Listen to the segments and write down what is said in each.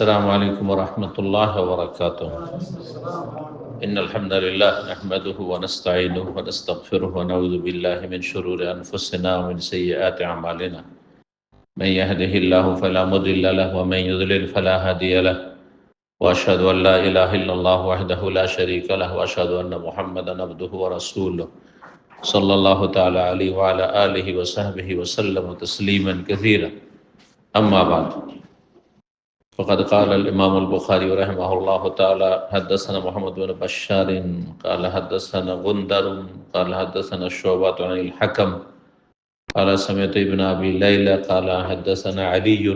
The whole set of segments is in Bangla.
السلام عليكم ورحمة الله وبركاته. إن الحمد لله نحمده ونستعينه ونستغفره ونعوذ بالله من شرور أنفسنا ومن سيئات أعمالنا. من يهده الله فلا مضل له ومن يضلل فلا هادي له. وأشهد أن لا إله إلا الله وحده لا شريك له وأشهد أن محمدا عبده ورسوله صلى الله تعالى عليه وعلى آله وصحبه وسلم تسليما كثيرا. أما بعد، فقد قال الإمام البخاري رحمه الله تعالى: حدثنا محمد بن بشار قال حدثنا غندر قال حدثنا شعبة عن الحكم قال سمعت ابن أبي ليلى قال حدثنا علي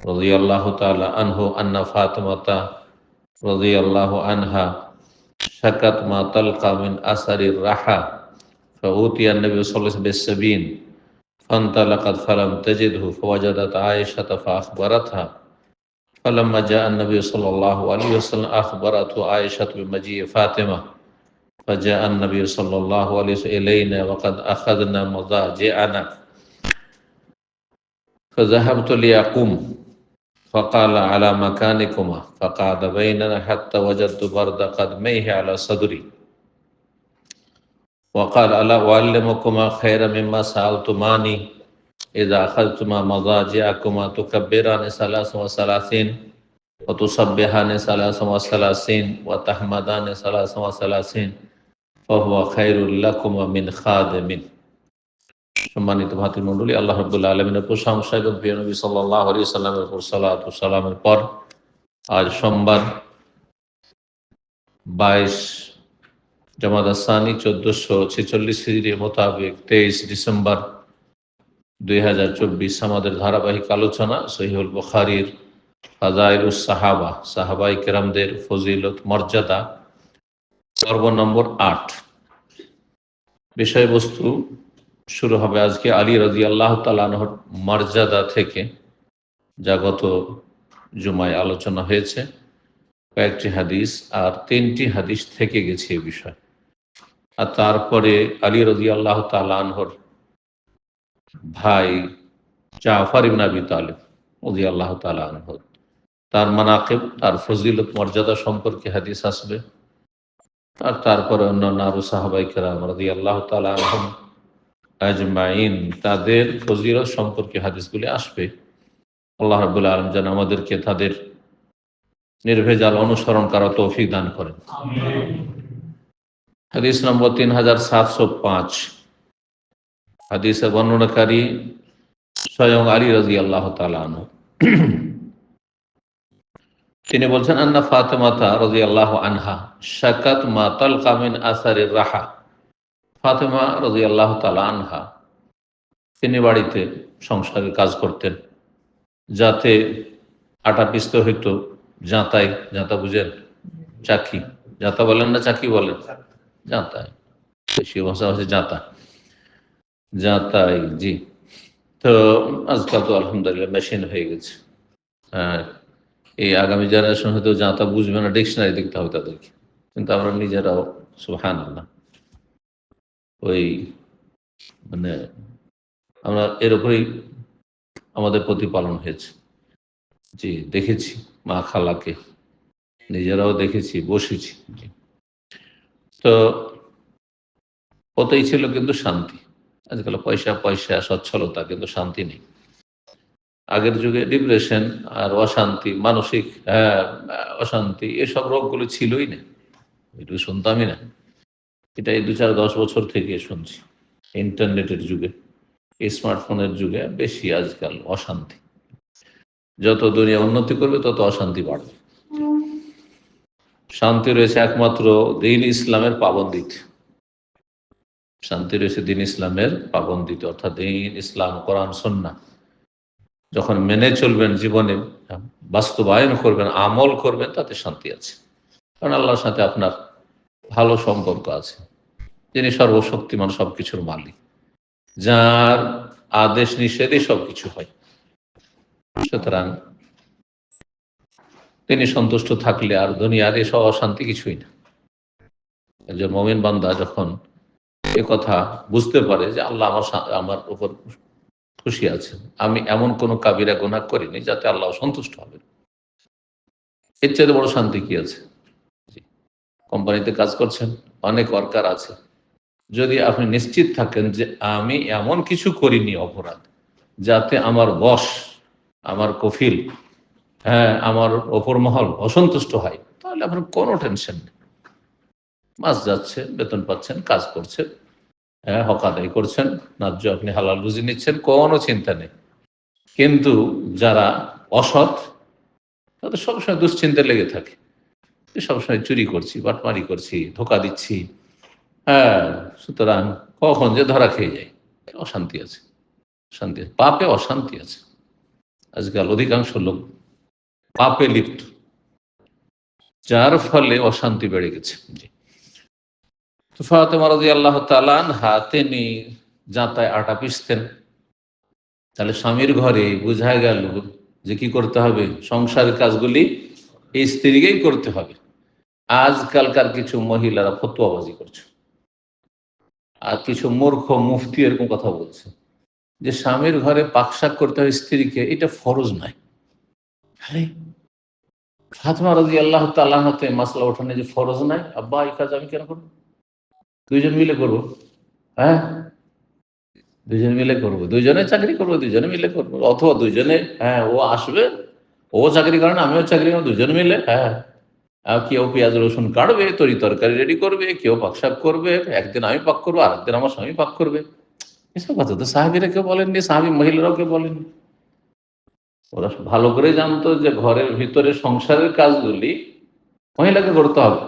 رضي الله تعالى عنه أن فاطمة رضي الله عنها شكت ما تلقى من أثر الرحى فأوتي النبي صلى الله عليه وسلم بالسبين فانطلقت فلم تجده فوجدت عائشة فأخبرتها فلما جاء النبي صلى الله عليه وسلم أخبرته عائشة بمجيء فاطمة فجاء النبي صلى الله عليه وسلم إلينا وقد أخذنا مضاجعنا فذهبت ليقوم فقال على مكانكما فقعد بيننا حتى وجدت برد قدميه على صدري وقال ألا أعلمكما خيرا مما سألتماني إذا أخذتما مضاجعكما تكبران 33 وتسبحان 33 وتحمدان 33 فهو خير لكما من خادم। সম্মানিত ভাতৃমণ্ডলী, আল্লাহ রাব্বুল আলামিনের প্রশংসা এবং প্রিয় নবী সাল্লাল্লাহু আলাইহি সাল্লামের উপর সালাত ও সালামের পর আজ সোমবার 22 জামাদাস সানি 1446 হিজরি মোতাবেক 23 ডিসেম্বর 2024 আমাদের ধারাবাহিক আলোচনা সহিহুল বুখারীর ফাযাইলুস সাহাবা, সাহাবায়ে কেরামদের ফজিলত মর্যাদা, পর্ব নম্বর 8। বিষয়বস্তু শুরু হবে আজকে আলী রাদিয়াল্লাহু তাআলা আনহুর মর্যাদা থেকে, যা গত জুমায় আলোচনা হয়েছে। কয়েকটি হাদিস আর 3টি হাদিস থেকে গেছে এই বিষয়। আর তারপরে আলী রাদিয়াল্লাহু তাআলা আনহুর ভাই জাফর ইবনে আবি তালিব রাদিয়াল্লাহু তাআলা আনহু, তার মানাকিব, তার ফজিলত মর্যাদা সম্পর্কে হাদিস আসবে। আর তারপরে অন্যান্য আরো সাহাবায়ে কেরাম রাদিয়াল্লাহু তাআলা আনহুম আজমাইন, তাদের ফজিলত সম্পর্কে হাদিসগুলি আসবে। আল্লাহ রাব্বুল আলামিন যেন আমাদেরকে তাদের নির্ভেজাল অনুসরণ করার তৌফিক দান করেন। আমিন। হাদিস নম্বর 3705। হাদিসের বর্ণনাকারী স্বয়ং আলী রাদিয়াল্লাহু তাআলা আনহু। তিনি বলছেন, আন্না ফাতিমাতা রাদিয়াল্লাহু আনহা শাকাত মা তালকা মিন আসারির রাহা। ফাতিমা রাদিয়াল্লাহু তাআলা আনহা তিনি বাড়িতে সংসারের কাজ করতেন, যাতে আটা পিষতে হইতো। জাঁতাই, জাঁতা বুঝেন? চাকি, জাঁতা বলেন না চাকি বলেন? জাঁতাই, দেশীয় ভাষা হচ্ছে জাঁতা, জাঁতাই। জি, তো আজকাল তো আলহামদুলিল্লাহ মেশিন হয়ে গেছে। এই আগামী জেনারেশন হয়তো জাঁতা বুঝবে না, ডিকশনারি দেখতে হবে তাদেরকে, কিন্তু আমরা নিজেরাও সুবহানাল্লাহ ওই মানে আমরা এর উপরেই আমাদের প্রতিপালন হয়েছে। জি, দেখেছি মা খালাকে, নিজেরাও দেখেছি, বসেছি। তো ওতেই ছিল কিন্তু শান্তি। আজকাল পয়সা পয়সা সচ্ছলতা, কিন্তু শান্তি নেই। আগের যুগে ডিপ্রেশন আর অশান্তি, মানসিক অশান্তি, এসব রোগগুলো ছিলই না, একটু শুনতামই না। এটা এই 2-4-10 বছর থেকে শুনছি। ইন্টারনেটের যুগে, স্মার্টফোনের যুগে বেশি আজকাল অশান্তি। যত দুনিয়া উন্নতি করবে তত অশান্তি বাড়বে। শান্তি রয়েছে একমাত্র দ্বীন ইসলামের পাবন্দিতে। শান্তি রয়েছে দ্বীন ইসলামের পাবন্দিতে, অর্থাৎ দ্বীন ইসলাম, কোরআন সুন্নাহ যখন মেনে চলবেন, জীবনে বাস্তবায়ন করবেন, আমল করবেন, তাতে শান্তি আছে। কারণ আল্লাহর সাথে আপনার ভালো সম্পর্ক আছে, যিনি সর্বশক্তিমান, সবকিছুর মালিক, যার আদেশ নিষেধে সবকিছু হয়। সুতরাং তিনি সন্তুষ্ট থাকলে আর দুনিয়ার এসব অশান্তি কিছুই না। একজন মুমিন বান্দা যখন এ কথা বুঝতে পারে যে আল্লাহ আমার উপর খুশি আছেন, আমি এমন কোনো কাবিরা গুনাহ করিনি যাতে আল্লাহ সন্তুষ্ট হবেন, এর চেয়ে বড় শান্তি কি আছে? কোম্পানিতে কাজ করছেন, অনেক ওয়ার্কার আছে, যদি আপনি নিশ্চিত থাকেন যে আমি এমন কিছু করিনি অপরাধ যাতে আমার বস, আমার কফিল, হ্যাঁ, আমার ওপর মহল অসন্তুষ্ট হয়, তাহলে আপনার কোনো টেনশন নেই। মাস যাচ্ছে, বেতন পাচ্ছেন, কাজ করছেন, হ্যাঁ, হক আদায় করছেন, ন্যায্য আপনি হালাল রুজি নিচ্ছেন, কোনো চিন্তা নেই। কিন্তু যারা অসৎ, তাদের সবসময় দুশ্চিন্তা লেগে থাকে, সবসময় চুরি করছি, বাটমারি করছি, ধোকা দিচ্ছি, হ্যাঁ, সুতরাং কখন যে ধরা খেয়ে যায়। অশান্তি আছে, শান্তি আছে, পাপে অশান্তি আছে। আজকাল অধিকাংশ লোক পাপে লিপ্ত, যার ফলে অশান্তি বেড়ে গেছে। জি। তো ফাতেমা রাদিয়াল্লাহু তাআলা আনহা তিনি যাতায় আটা পিষতেন। তাহলে স্বামীর ঘরে বোঝা গেল যে কি করতে হবে, সংসারের কাজগুলি এই স্ত্রীকেই করতে হবে। আজকালকার কিছু মহিলারা ফতুয়াবাজি করছে, আর কিছু মূর্খ মুফতি এরকম কথা বলছে যে স্বামীর ঘরে পাকশাক করতে হয় স্ত্রীকে, এটা ফরজ নাই। আরে ফাতেমা রাদিয়াল্লাহু তাআলা আনহা মাসলা ওঠানে যে ফরজ নাই, আব্বা এই কাজ আমি কেন করবো? দুইজন মিলে করবো, হ্যাঁ, দুইজন মিলে করবো, দুইজনে চাকরি করবো, দুইজনে মিলে করবো, অথবা দুইজনে, হ্যাঁ, ও আসবে, ও চাকরি করে না, আমিও চাকরি করবো, দুজন মিলে, হ্যাঁ। আর কেউ পেঁয়াজ রসুন কাটবে, তরি তরকারি রেডি করবে, কেউ পাক শাক করবে, একদিন আমি পাক করবো, আরেকদিন আমার স্বামী পাক করবে। এসব কথা তো সাহাবীরা কেউ বলেননি, সাহাবী মহিলারাও কেউ বলেননি। ওরা ভালো করে জানতো যে ঘরের ভিতরে সংসারের কাজগুলি মহিলাকে করতে হবে,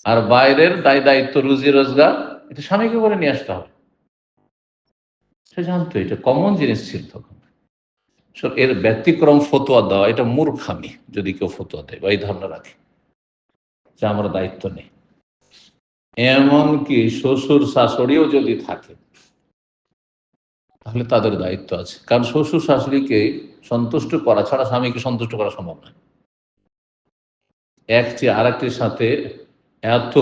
আর বাইরের দায় দায়িত্ব রুজি রোজগার এটা স্বামীকে করে নিয়ে আসতে হবে। সে জানতো, এটা কমন জিনিস ছিল তখন। এর ব্যতিক্রম ফতোয়া দেওয়া এটা মূর্খামি, যদি কেউ ফতোয়া দেয় বা এই ধারণা রাখে যে আমার দায়িত্ব নেই। এমনকি শ্বশুর শাশুড়িও যদি থাকে তাহলে তাদের দায়িত্ব আছে, কারণ শ্বশুর শাশুড়িকে সন্তুষ্ট করা ছাড়া স্বামীকে সন্তুষ্ট করা সম্ভব নয়। এক চেয়ে আরেকটির সাথে এত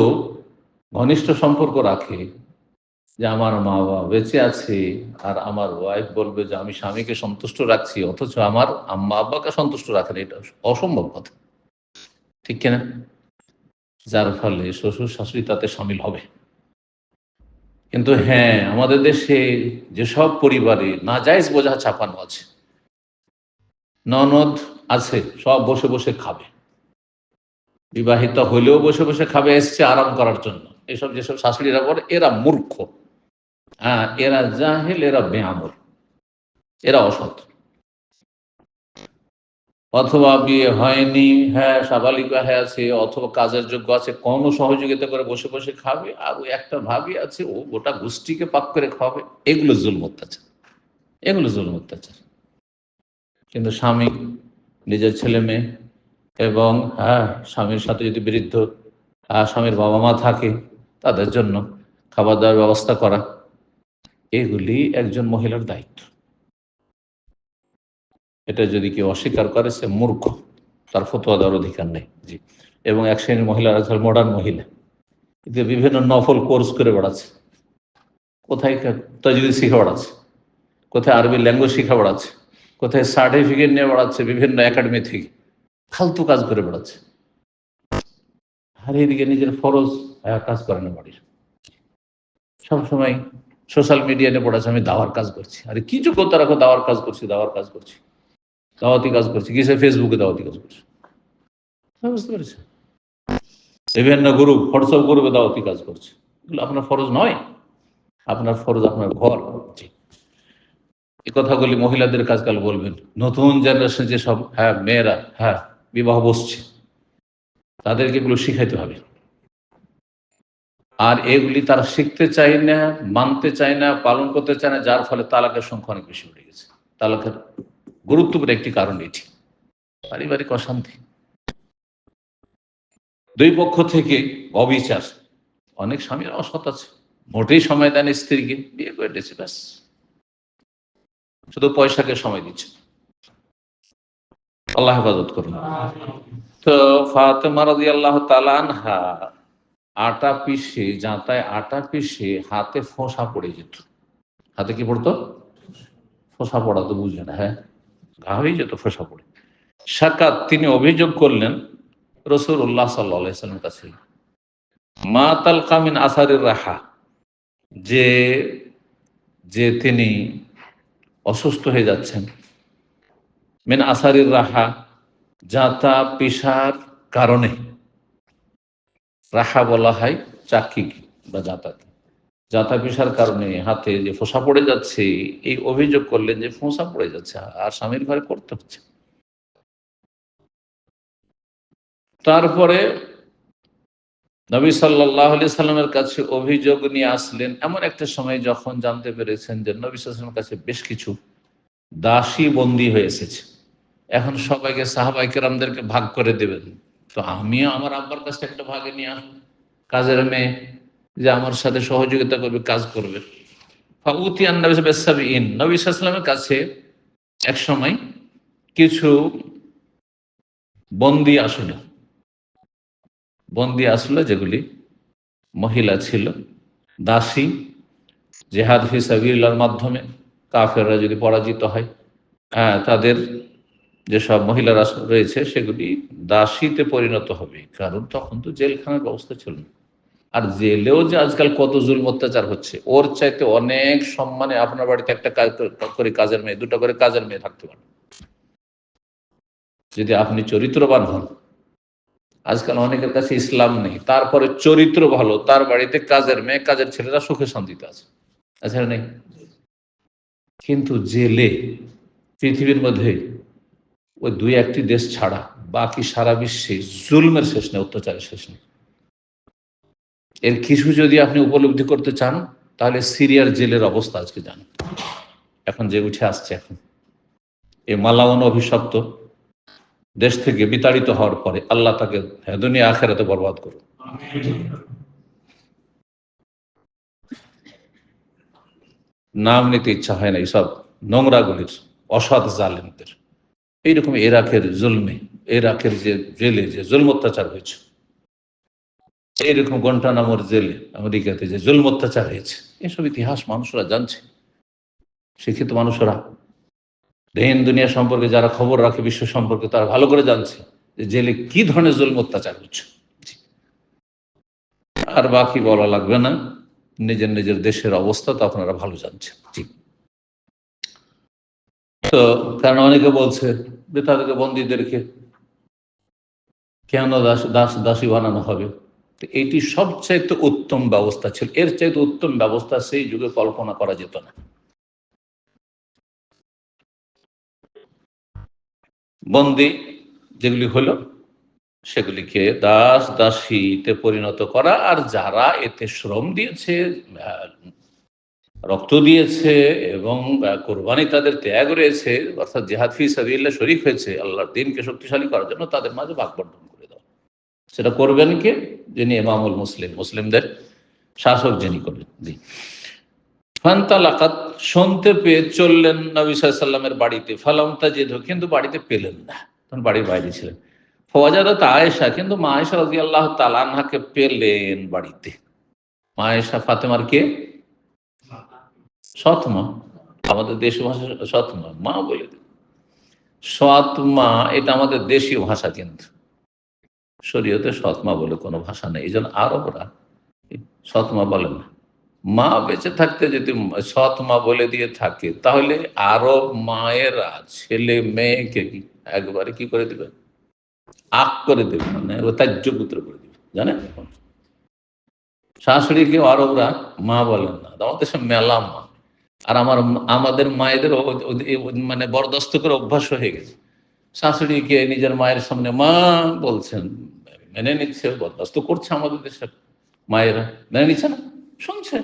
ঘনিষ্ঠ সম্পর্ক রাখে যে আমার মা বাবা বেঁচে আছে, আর আমার ওয়াইফ বলবে যে আমি স্বামীকে সন্তুষ্ট রাখছি, অথচ আমার আম্মা আব্বাকে সন্তুষ্ট রাখেন, এটা অসম্ভব কথা, ঠিক কিনা? যার ফলে শ্বশুর শাশুড়ি তাতে সামিল হবে। কিন্তু হ্যাঁ, আমাদের দেশে যেসব পরিবারে নাজায়েজ বোঝা চাপানো আছে, ননদ আছে, সব বসে বসে খাবে, বিবাহিত হলেও বসে বসে খাবে, এসছে আরাম করার জন্য। এসব যেসব শাশুড়িরা করে, এরা মূর্খ, হ্যাঁ, এরা জাহেল, এরা বেআমল, এরা অসৎ। অথবা বিয়ে হয়নি, হ্যাঁ, সাবালিকা হয়ে আছে, অথবা কাজের যোগ্য আছে, কোনো সহযোগিতা করে বসে বসে খাবে, আর ওই একটা ভাবি আছে, ও গোটা গোষ্ঠীকে পাক করে খাওয়াবে। এগুলো জুলম অত্যাচার, এগুলো জুলম অত্যাচার। কিন্তু স্বামী, নিজের ছেলে মেয়ে এবং, হ্যাঁ, স্বামীর সাথে যদি বৃদ্ধ স্বামীর বাবা মা থাকে, তাদের জন্য খাবার দাবার ব্যবস্থা করা, এগুলি একজন মহিলার দায়িত্ব। এটা যদি কেউ অস্বীকার করে সে মূর্খ, তার ফতোয়া দেওয়ার অধিকার নেই। জি। এবং এক শ্রেণীর মহিলারা মডার্ন মহিলা, এতে বিভিন্ন নফল কোর্স করে বেড়াচ্ছে, কোথায় তাজউদ শিখে বেড়াচ্ছে, কোথায় আরবি ল্যাঙ্গুয়েজ শিখে বেড়াচ্ছে, কোথায় সার্টিফিকেট নিয়ে বেড়াচ্ছে বিভিন্ন একাডেমি থেকে, ফালতু কাজ করে বেড়াচ্ছে, আর এদিকে নিজের ফরজ কাজ করে না বাড়ির। সবসময় সোশ্যাল মিডিয়া নিয়ে পড়াচ্ছে, আমি দাওয়ার কাজ করছি। আরে কি যোগ্যতা রাখো দাওয়ার কাজ করছি, দাওয়ার কাজ করছি, দাওয়াতি কাজ করছি কিসে? ফেসবুকে দাওয়াতি কাজ করছি, বুঝতে পেরেছে? বিভিন্ন গ্রুপ, হোয়াটসঅ্যাপ গ্রুপে দাওয়াতি কাজ করছে, এগুলো আপনার ফরজ নয়। আপনার ফরজ আপনার ঘর। জি। এই কথাগুলি মহিলাদের কাজকাল বলবেন, নতুন জেনারেশন যেসব, হ্যাঁ, মেয়েরা, হ্যাঁ, বিবাহ বসছে, তাদেরকে এগুলো শিখাইতে হবে। আর এগুলি তারা শিখতে চায় না, মানতে চায় না, পালন করতে চায় না, যার ফলে তালাকের সংখ্যা অনেক বেশি বেড়ে গেছে। তালাকের গুরুত্বপূর্ণ একটি কারণ এটি, পারিবারিক অশান্তি, দুই পক্ষ থেকে অবিচার। অনেক স্বামীরা অসৎ আছে, মোটেই সময় দেন স্ত্রীকে, বিয়ে করে দিয়েছে, ব্যাস, শুধু পয়সাকে সময় দিচ্ছে। আল্লাহ হেফাজত করুন। তো ফাতেমা রাদিয়াল্লাহু তাআলা আনহা আটা পিষে, যাতায় আটা পিষে হাতে ফোঁসা পড়ে যেত। হাতে কি পড়তো? ফোঁসা পড়া তো বুঝলেন, হ্যাঁ, ঘা হয়ে যেত ফোঁসা পড়ে। শাকাত, তিনি অভিযোগ করলেন রাসূলুল্লাহ সাল্লাল্লাহু আলাইহি ওয়াসাল্লামের কাছে, মা তালকা মিন আসারির রাহা, যে যে তিনি অসুস্থ হয়ে যাচ্ছেন, মিন আসারির রাহা, যাতা পিসার কারণে। রাহা বলা হয় চাকি বা যাতাকে। যাতা পিসার কারণে হাতে যে ফোঁসা পড়ে যাচ্ছে, এই অভিযোগ করলেন যে ফোঁসা পড়ে যাচ্ছে আর স্বামীর ঘরে করতে হচ্ছে। তারপরে নবী সাল্লাল্লাহু আলাইহি সাল্লামের কাছে অভিযোগ নিয়ে আসলেন এমন একটা সময় যখন জানতে পেরেছেন যে নবী সাল্লাল্লাহু আলাইহি সাল্লামের কাছে বেশ কিছু দাসী বন্দী হয়ে এসেছে। এখন সবাইকে সাহাবায়ে কেরামদেরকে ভাগ করে দেবেন, তো আমিও আমার আব্বার কাছে একটা ভাগে নিয়ে আসবো, কাজের মেয়ে যে আমার সাথে সহযোগিতা করবে, কাজ করবে। ফাউতিয়ান নবী বিসাবিঈন, নবী সাল্লাল্লাহু আলাইহি সাল্লামের কাছে এক সময় কিছু বন্দী আসলো, যেগুলি মহিলা ছিল, দাসী। জিহাদ ফি সাবিলিল্লাহর মাধ্যমে কাফেররা যদি পরাজিত হয়, তাদের যেসব মহিলারা রয়েছে সেগুলি দাসীতে পরিণত হবে, কারণ তখন তো জেলখানার ব্যবস্থা ছিল না। আর জেলেও যে আজকাল কত জুলম অত্যাচার হচ্ছে, ওর চাইতে অনেক সম্মানে আপনার বাড়িতে একটা কাজ করে কাজের মেয়ে, দুটো করে কাজের মেয়ে থাকতে পারে যদি আপনি চরিত্রবান হন। আজকাল অনেকের কাছে ইসলাম নেই, তারপরে চরিত্র ভালো, তার বাড়িতে কাজের মেয়ে, কাজের ছেলেরা সুখে শান্তিতে আছে, আচ্ছা নেই। কিন্তু জেলে পৃথিবীর মধ্যে ওই দুই একটি দেশ ছাড়া বাকি সারা বিশ্বে জুলমের শেষ নেই, অত্যাচারের শেষ নেই। এর কিছু যদি আপনি উপলব্ধি করতে চান, তাহলে সিরিয়ার জেলের অবস্থা আজকে জানেন, এখন যে উঠে আসছে। এখন এই মালাওয়ান অভিশপ্ত দেশ থেকে বিতাড়িত হওয়ার পরে আল্লাহ তাকে দুনিয়া আখেরাতে বরবাদ করুন। নাম নিতে ইচ্ছা হয় না এইসব নোংরাগুলির, অসৎ জালেমদের। এইরকম ইরাকের জুলমে, ইরাকের যে জেলে যে জুলম অত্যাচার হয়েছে, এইরকম গুয়ান্টানামোর জেলে আমেরিকাতে যে জুলম অত্যাচার হয়েছে, এসব ইতিহাস মানুষরা জানছে। শিক্ষিত মানুষরা দেন দুনিয়া সম্পর্কে যারা খবর রাখে, বিশ্ব সম্পর্কে তারা ভালো করে জানছে যে জেলে কি ধরনের জুলম অত্যাচার হচ্ছে। আর বাকি বলা লাগবে না, নিজের নিজের দেশের অবস্থা তো আপনারা ভালো জানছেন। জি, তো কারণ অনেকে বলছে যে তাদেরকে বন্দীদেরকে কেন দাসী বানানো হবে, তো এটি সবচাইতে উত্তম ব্যবস্থা ছিল। এর চাইতে উত্তম ব্যবস্থা সেই যুগে কল্পনা করা যেত না। বন্দী যেগুলি হলো সেগুলিকে দাস দাসীতে পরিণত করা, আর যারা এতে শ্রম দিয়েছে, রক্ত দিয়েছে এবং কোরবানি তাদের ত্যাগ রয়েছে, অর্থাৎ জিহাদ ফি সাবিলিল্লাহ শরীক হয়েছে আল্লাহর দ্বীনকে শক্তিশালী করার জন্য, তাদের মাঝে ভাগ বণ্টন করে দেওয়া। সেটা করবেন কে? যিনি ইমামুল মুসলিম, মুসলিমদের শাসক যিনি করবেন। জি। ফান্তালাকাত, শুনতে পেয়ে চললেন নবী সাল্লাল্লাহু আলাইহি সাল্লামের বাড়িতে। ফালাম তাজিদহু, কিন্তু বাড়িতে পেলেন না, তখন বাড়ির বাইরে ছিলেন। ফাওয়াজাদাত আয়েশা, কিন্তু মা আয়েশা রাদিয়াল্লাহু তাআলা আনহাকে পেলেন বাড়িতে। মা আয়েশা ফাতেমার কে? সৎ মা। আমাদের দেশীয় ভাষা সৎ মা, মা বলে দিন। সৎ মা এটা আমাদের দেশীয় ভাষা, কিন্তু শরীয়তে সৎ মা বলে কোনো ভাষা নেই। এই জন্য আরবরা সৎ মা বলেন না। মা বেঁচে থাকতে যদি সৎ মা বলে দিয়ে থাকে, তাহলে আরব মায়েরা ছেলে মেয়েকে কি একবারে কি করে দেবে? আক করে দেবে, মানে ও ত্যায্য পুত্র করে দেবে, জানেন? শাশুড়িকে আরবরা মা বলেন না, আমাদের দেশে মেলা মা। আর আমাদের মায়েদের মানে বরদাস্ত করে অভ্যাস হয়ে গেছে, শাশুড়িকে নিজের মায়ের সামনে মা বলছেন, মেনে নিচ্ছে, বরদাস্ত করছে। আমাদের দেশের মায়েরা মেনে নিচ্ছে না, শুনছে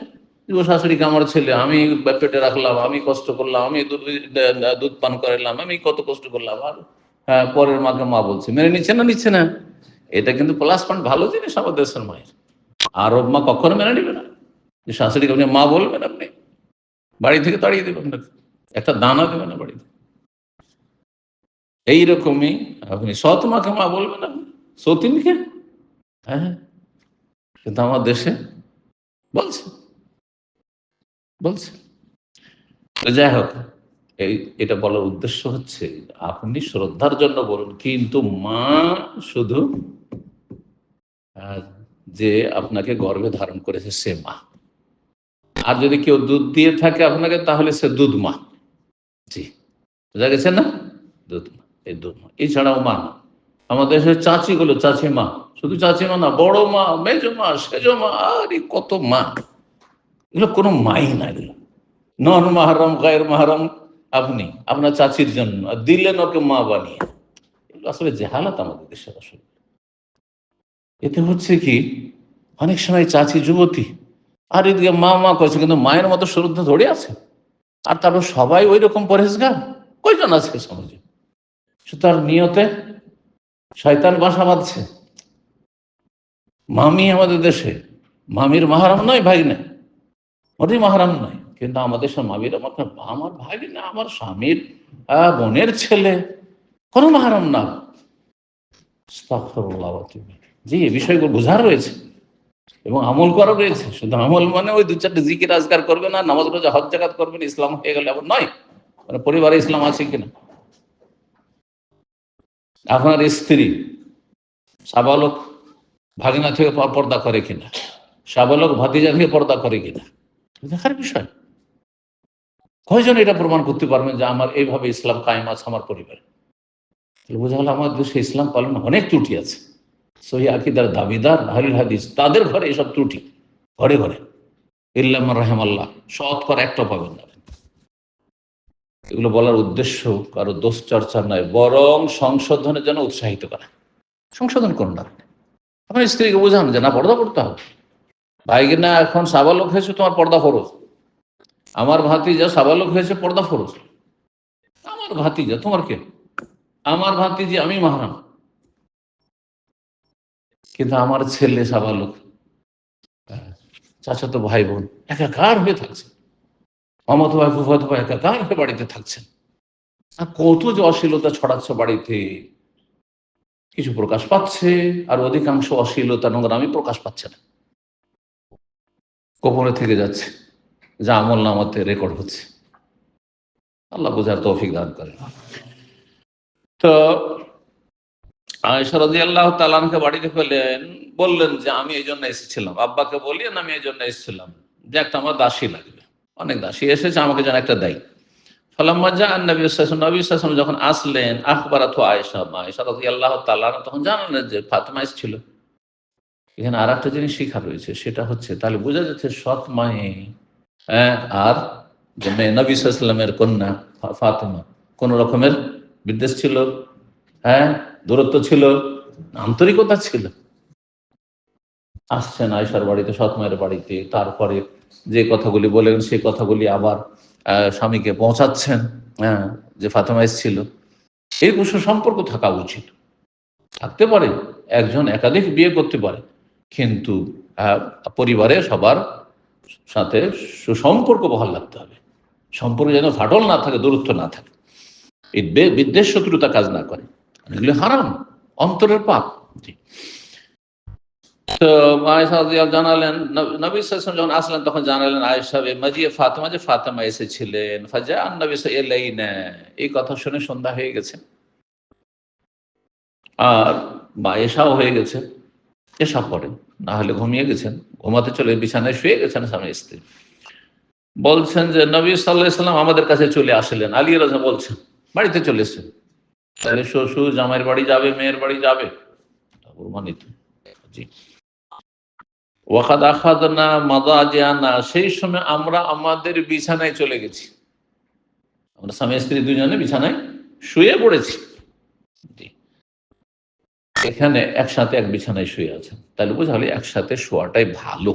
ও শাশুড়িকে আমার ছেলে, আমি পেটে রাখলাম, আমি কষ্ট করলাম, আমি দুধ পান করালাম, আমি কত কষ্ট করলাম, আর হ্যাঁ পরের মাকে মা বলছে, মেনে নিচ্ছে না? নিচ্ছে না। এটা কিন্তু প্লাস পয়েন্ট, ভালো জিনিস আমাদের দেশের মায়ের। আরব মা কখনো মেনে নিবে না যে শাশুড়িকে আপনি মা বলবেন, আপনি বাড়ি থেকে তাড়িয়ে দেবেন, একটা দানা দেবে না বাড়িতে। এইরকমই আপনি সৎ মাকে মা বলবেন, আপনি সতীনকে। হ্যাঁ, কিন্তু আমার দেশে বলছে বলছে তো যাই হোক, এটা বলার উদ্দেশ্য হচ্ছে আপনি শ্রদ্ধার জন্য বলুন, কিন্তু মা শুধু যে আপনাকে গর্ভে ধারণ করেছে সে মা। আর যদি কেউ দুধ দিয়ে থাকে আপনাকে, তাহলে সে দুধ মা। জি, বোঝা গেছে না? দুধ মা, এই দুধ মা, এছাড়াও মা না। আমাদের দেশের চাচিগুলো চাচি মা, শুধু চাচি মা না, বড় মা, মেজ মা, সেজ মা, আর কত মা, এগুলো কোনো মাই না। এগুলো নন মাহারম, গায়ের মাহারম আপনি আপনার চাচির জন্য দিলেন ওকে মা বানিয়ে। এগুলো আসলে জেহালাত আমাদের দেশের। আসলে এতে হচ্ছে কি, অনেক সময় চাচি যুবতী আর এদিকে মা মা করেছে, কিন্তু মায়ের মতো শ্রদ্ধা ধরে আছে। আর তারপর সবাই ওই রকম পরহেজগার কয়জন আছে সমাজে? তার নিয়তে শয়তান বাসা বাঁধছে। মামি আমাদের দেশে মামির মাহারাম নয়, ভাই না, মোটেই মাহারাম নয়। কিন্তু আমাদের সব মামির আমার ভাই না, আমার স্বামীর বোনের ছেলে, কোনো মাহারাম না। আস্তাগফিরুল্লাহ। জি, এই বিষয়গুলো বোঝার রয়েছে এবং আমল করা রয়েছে। শুধু আমল মানে ওই দু চারটে জিকির আজকার করবেন আর নামাজ রোজা হজ জাকাত করবেন, ইসলাম হয়ে গেলে আবার নয়। মানে পরিবারে ইসলাম আছে কিনা, আপনার স্ত্রী সাবালক ভাগিনা থেকে পর্দা করে কিনা, সাবালক ভাতিজা থেকে পর্দা করে কিনা, দেখার বিষয়। কয়জন এটা প্রমাণ করতে পারবেন যে আমার এইভাবে ইসলাম কায়েম আছে আমার পরিবারে? বোঝা হলো আমার দেশে ইসলাম পালন অনেক ত্রুটি আছে। সহি আকীদার দাবিদার আহলুল হাদিস, তাদের ঘরে এসব ত্রুটি ঘরে ঘরে। ইল্লা মান রাহিমাল্লাহ, শতকরা একটা পাবেন না। এগুলো বলার উদ্দেশ্য কারো দোষ চর্চা নয়, বরং সংশোধনের জন্য উৎসাহিত করা। সংশোধন করুন না, আপনার স্ত্রীকে বোঝান যে না, পর্দা করতে হবে। ভাই না এখন সাবালক হয়েছে, তোমার পর্দা ফরজ। আমার ভাতিজা সাবালক হয়েছে, পর্দা ফরজ। আমার ভাতিজা তোমার কে? আমার ভাতিজি আমি মাহরাম, কিন্তু আমার ছেলে সাবালক, চাচাতো ভাই বোন একাকার হয়ে থাকছে, মামাতো ভাই ফুফাতো ভাই একাকার হয়ে বাড়িতে থাকছেন। আর কত যে অশ্লীলতা ছড়াচ্ছে বাড়িতে, কিছু প্রকাশ পাচ্ছে আর অধিকাংশ অশ্লীলতা নোংরামি প্রকাশ পাচ্ছে না, গোপনে থেকে যাচ্ছে, যা আমল নামাতে রেকর্ড হচ্ছে। আল্লাহ বোঝার তৌফিক দান করেন। তো আয়েশা রাদিয়াল্লাহু তাআলা আনহা বাড়িতে পেলেন, বললেন যে আমি এই জন্য এসেছিলাম, আব্বাকে বললেন আমি এই জন্য এসেছিলাম যে একটা আমার দাসী লাগবে, অনেক দাসী এসেছে, আমাকে যেন একটা দেয়। ফালাম্মা জাআ নবী সাল্লাল্লাহু আলাইহি ওয়াসাল্লাম যখন আসলেন, আখবারাতু আয়েশা, আয়েশা রাদিয়াল্লাহু তাআলা তখন জানালেন যে ফাতেমা এসেছিল। এখানে আর একটা জিনিস শিখা রয়েছে, সেটা হচ্ছে তাহলে বোঝা যাচ্ছে সৎ মায়ে আর যে মেয়ে নবী সাল্লাল্লাহু আলাইহি ওয়াসাল্লামের কন্যা ফাতেমা কোন রকমের বিদ্বেষ ছিল, দূরত্ব ছিল, আন্তরিকতা ছিল। আসছেন আয়েশার বাড়িতে, সৎ মায়ের বাড়িতে, তারপরে যে কথাগুলি বলেন সেই কথাগুলি আবার স্বামীকে পৌঁছাচ্ছেন, হ্যাঁ, যে ফাতেমা এসেছিল। এই সুসম্পর্ক থাকা উচিত। থাকতে পারে, একজন একাধিক বিয়ে করতে পারে, কিন্তু পরিবারে সবার সাথে সুসম্পর্ক বহাল রাখতে হবে। সম্পর্ক যেন ফাটল না থাকে, দূরত্ব না থাকে, এই বিদ্বেষ শত্রুতা কাজ না করে, এগুলো হারাম, অন্তরের পাপ। জি। তো আয়েশা জানালেন, নবী সাল্লাল্লাহু আলাইহি ওয়াসাল্লাম যখন আসলেন তখন জানালেন আয়েশা মাজিয়ে ফাতেমা, যে ফাতেমা এসেছিলেন। ফাজা নবী এলাইনা, এই কথা শুনে সন্ধ্যা হয়ে গেছে আর বা এশাও হয়ে গেছে। এসা পড়েন, না হলে ঘুমিয়ে গেছেন, ঘুমাতে চলে বিছানায় শুয়ে গেছেন স্বামী স্ত্রী। বলছেন যে নবী সাল্লাল্লাহু আলাইহি ওয়াসাল্লাম আমাদের কাছে চলে আসলেন। আলী রাজা বলছেন বাড়িতে চলে এসেছেন। তাহলে শ্বশুর জামাইয়ের বাড়ি যাবে, মেয়ের বাড়ি যাবে, প্রমাণিত। জি। ওয়াকাদ আখাযনা মাযাজিআনা, সেই সময় আমরা আমাদের বিছানায় চলে গেছি। আমরা স্বামী স্ত্রী দুজনে বিছানায় শুয়ে পড়েছি। জি। এখানে একসাথে এক বিছানায় শুয়ে আছেন, তাহলে বোঝা হলো একসাথে শোয়াটাই ভালো,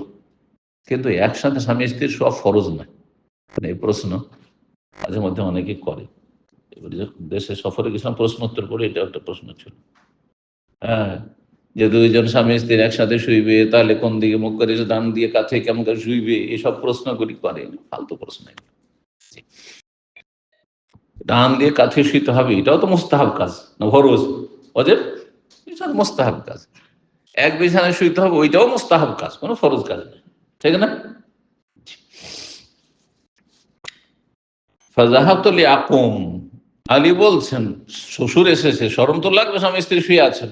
কিন্তু একসাথে স্বামী স্ত্রীর শোয়া ফরজ নয়। এই প্রশ্ন মাঝে মধ্যে অনেকে করে। এবারে যখন দেশে সফরে গেছিলাম, প্রশ্ন উত্তর করে এটা একটা প্রশ্ন ছিল, হ্যাঁ, যে দুইজন স্বামী স্ত্রী একসাথে শুইবে, তাহলে কোন দিকে মুখ করে, ডান দিয়ে কাছে কেমন করে শুইবে, এসব প্রশ্নগুলি করে, ফালতু প্রশ্ন। ডান দিয়ে কাছে শুইতে হবে, এটাও তো মুস্তাহাব কাজ না ফরজ? অজেব, এটা মুস্তাহাব কাজ। এক বিছানায় শুইতে হবে, ওইটাও মুস্তাহাব কাজ, কোনো ফরজ কাজ না, ঠিক না? ফাযাহাবতু লিআকুম, আলী বলছেন শ্বশুর এসেছে, শরম তো লাগবে, স্বামী স্ত্রী শুয়ে আছেন,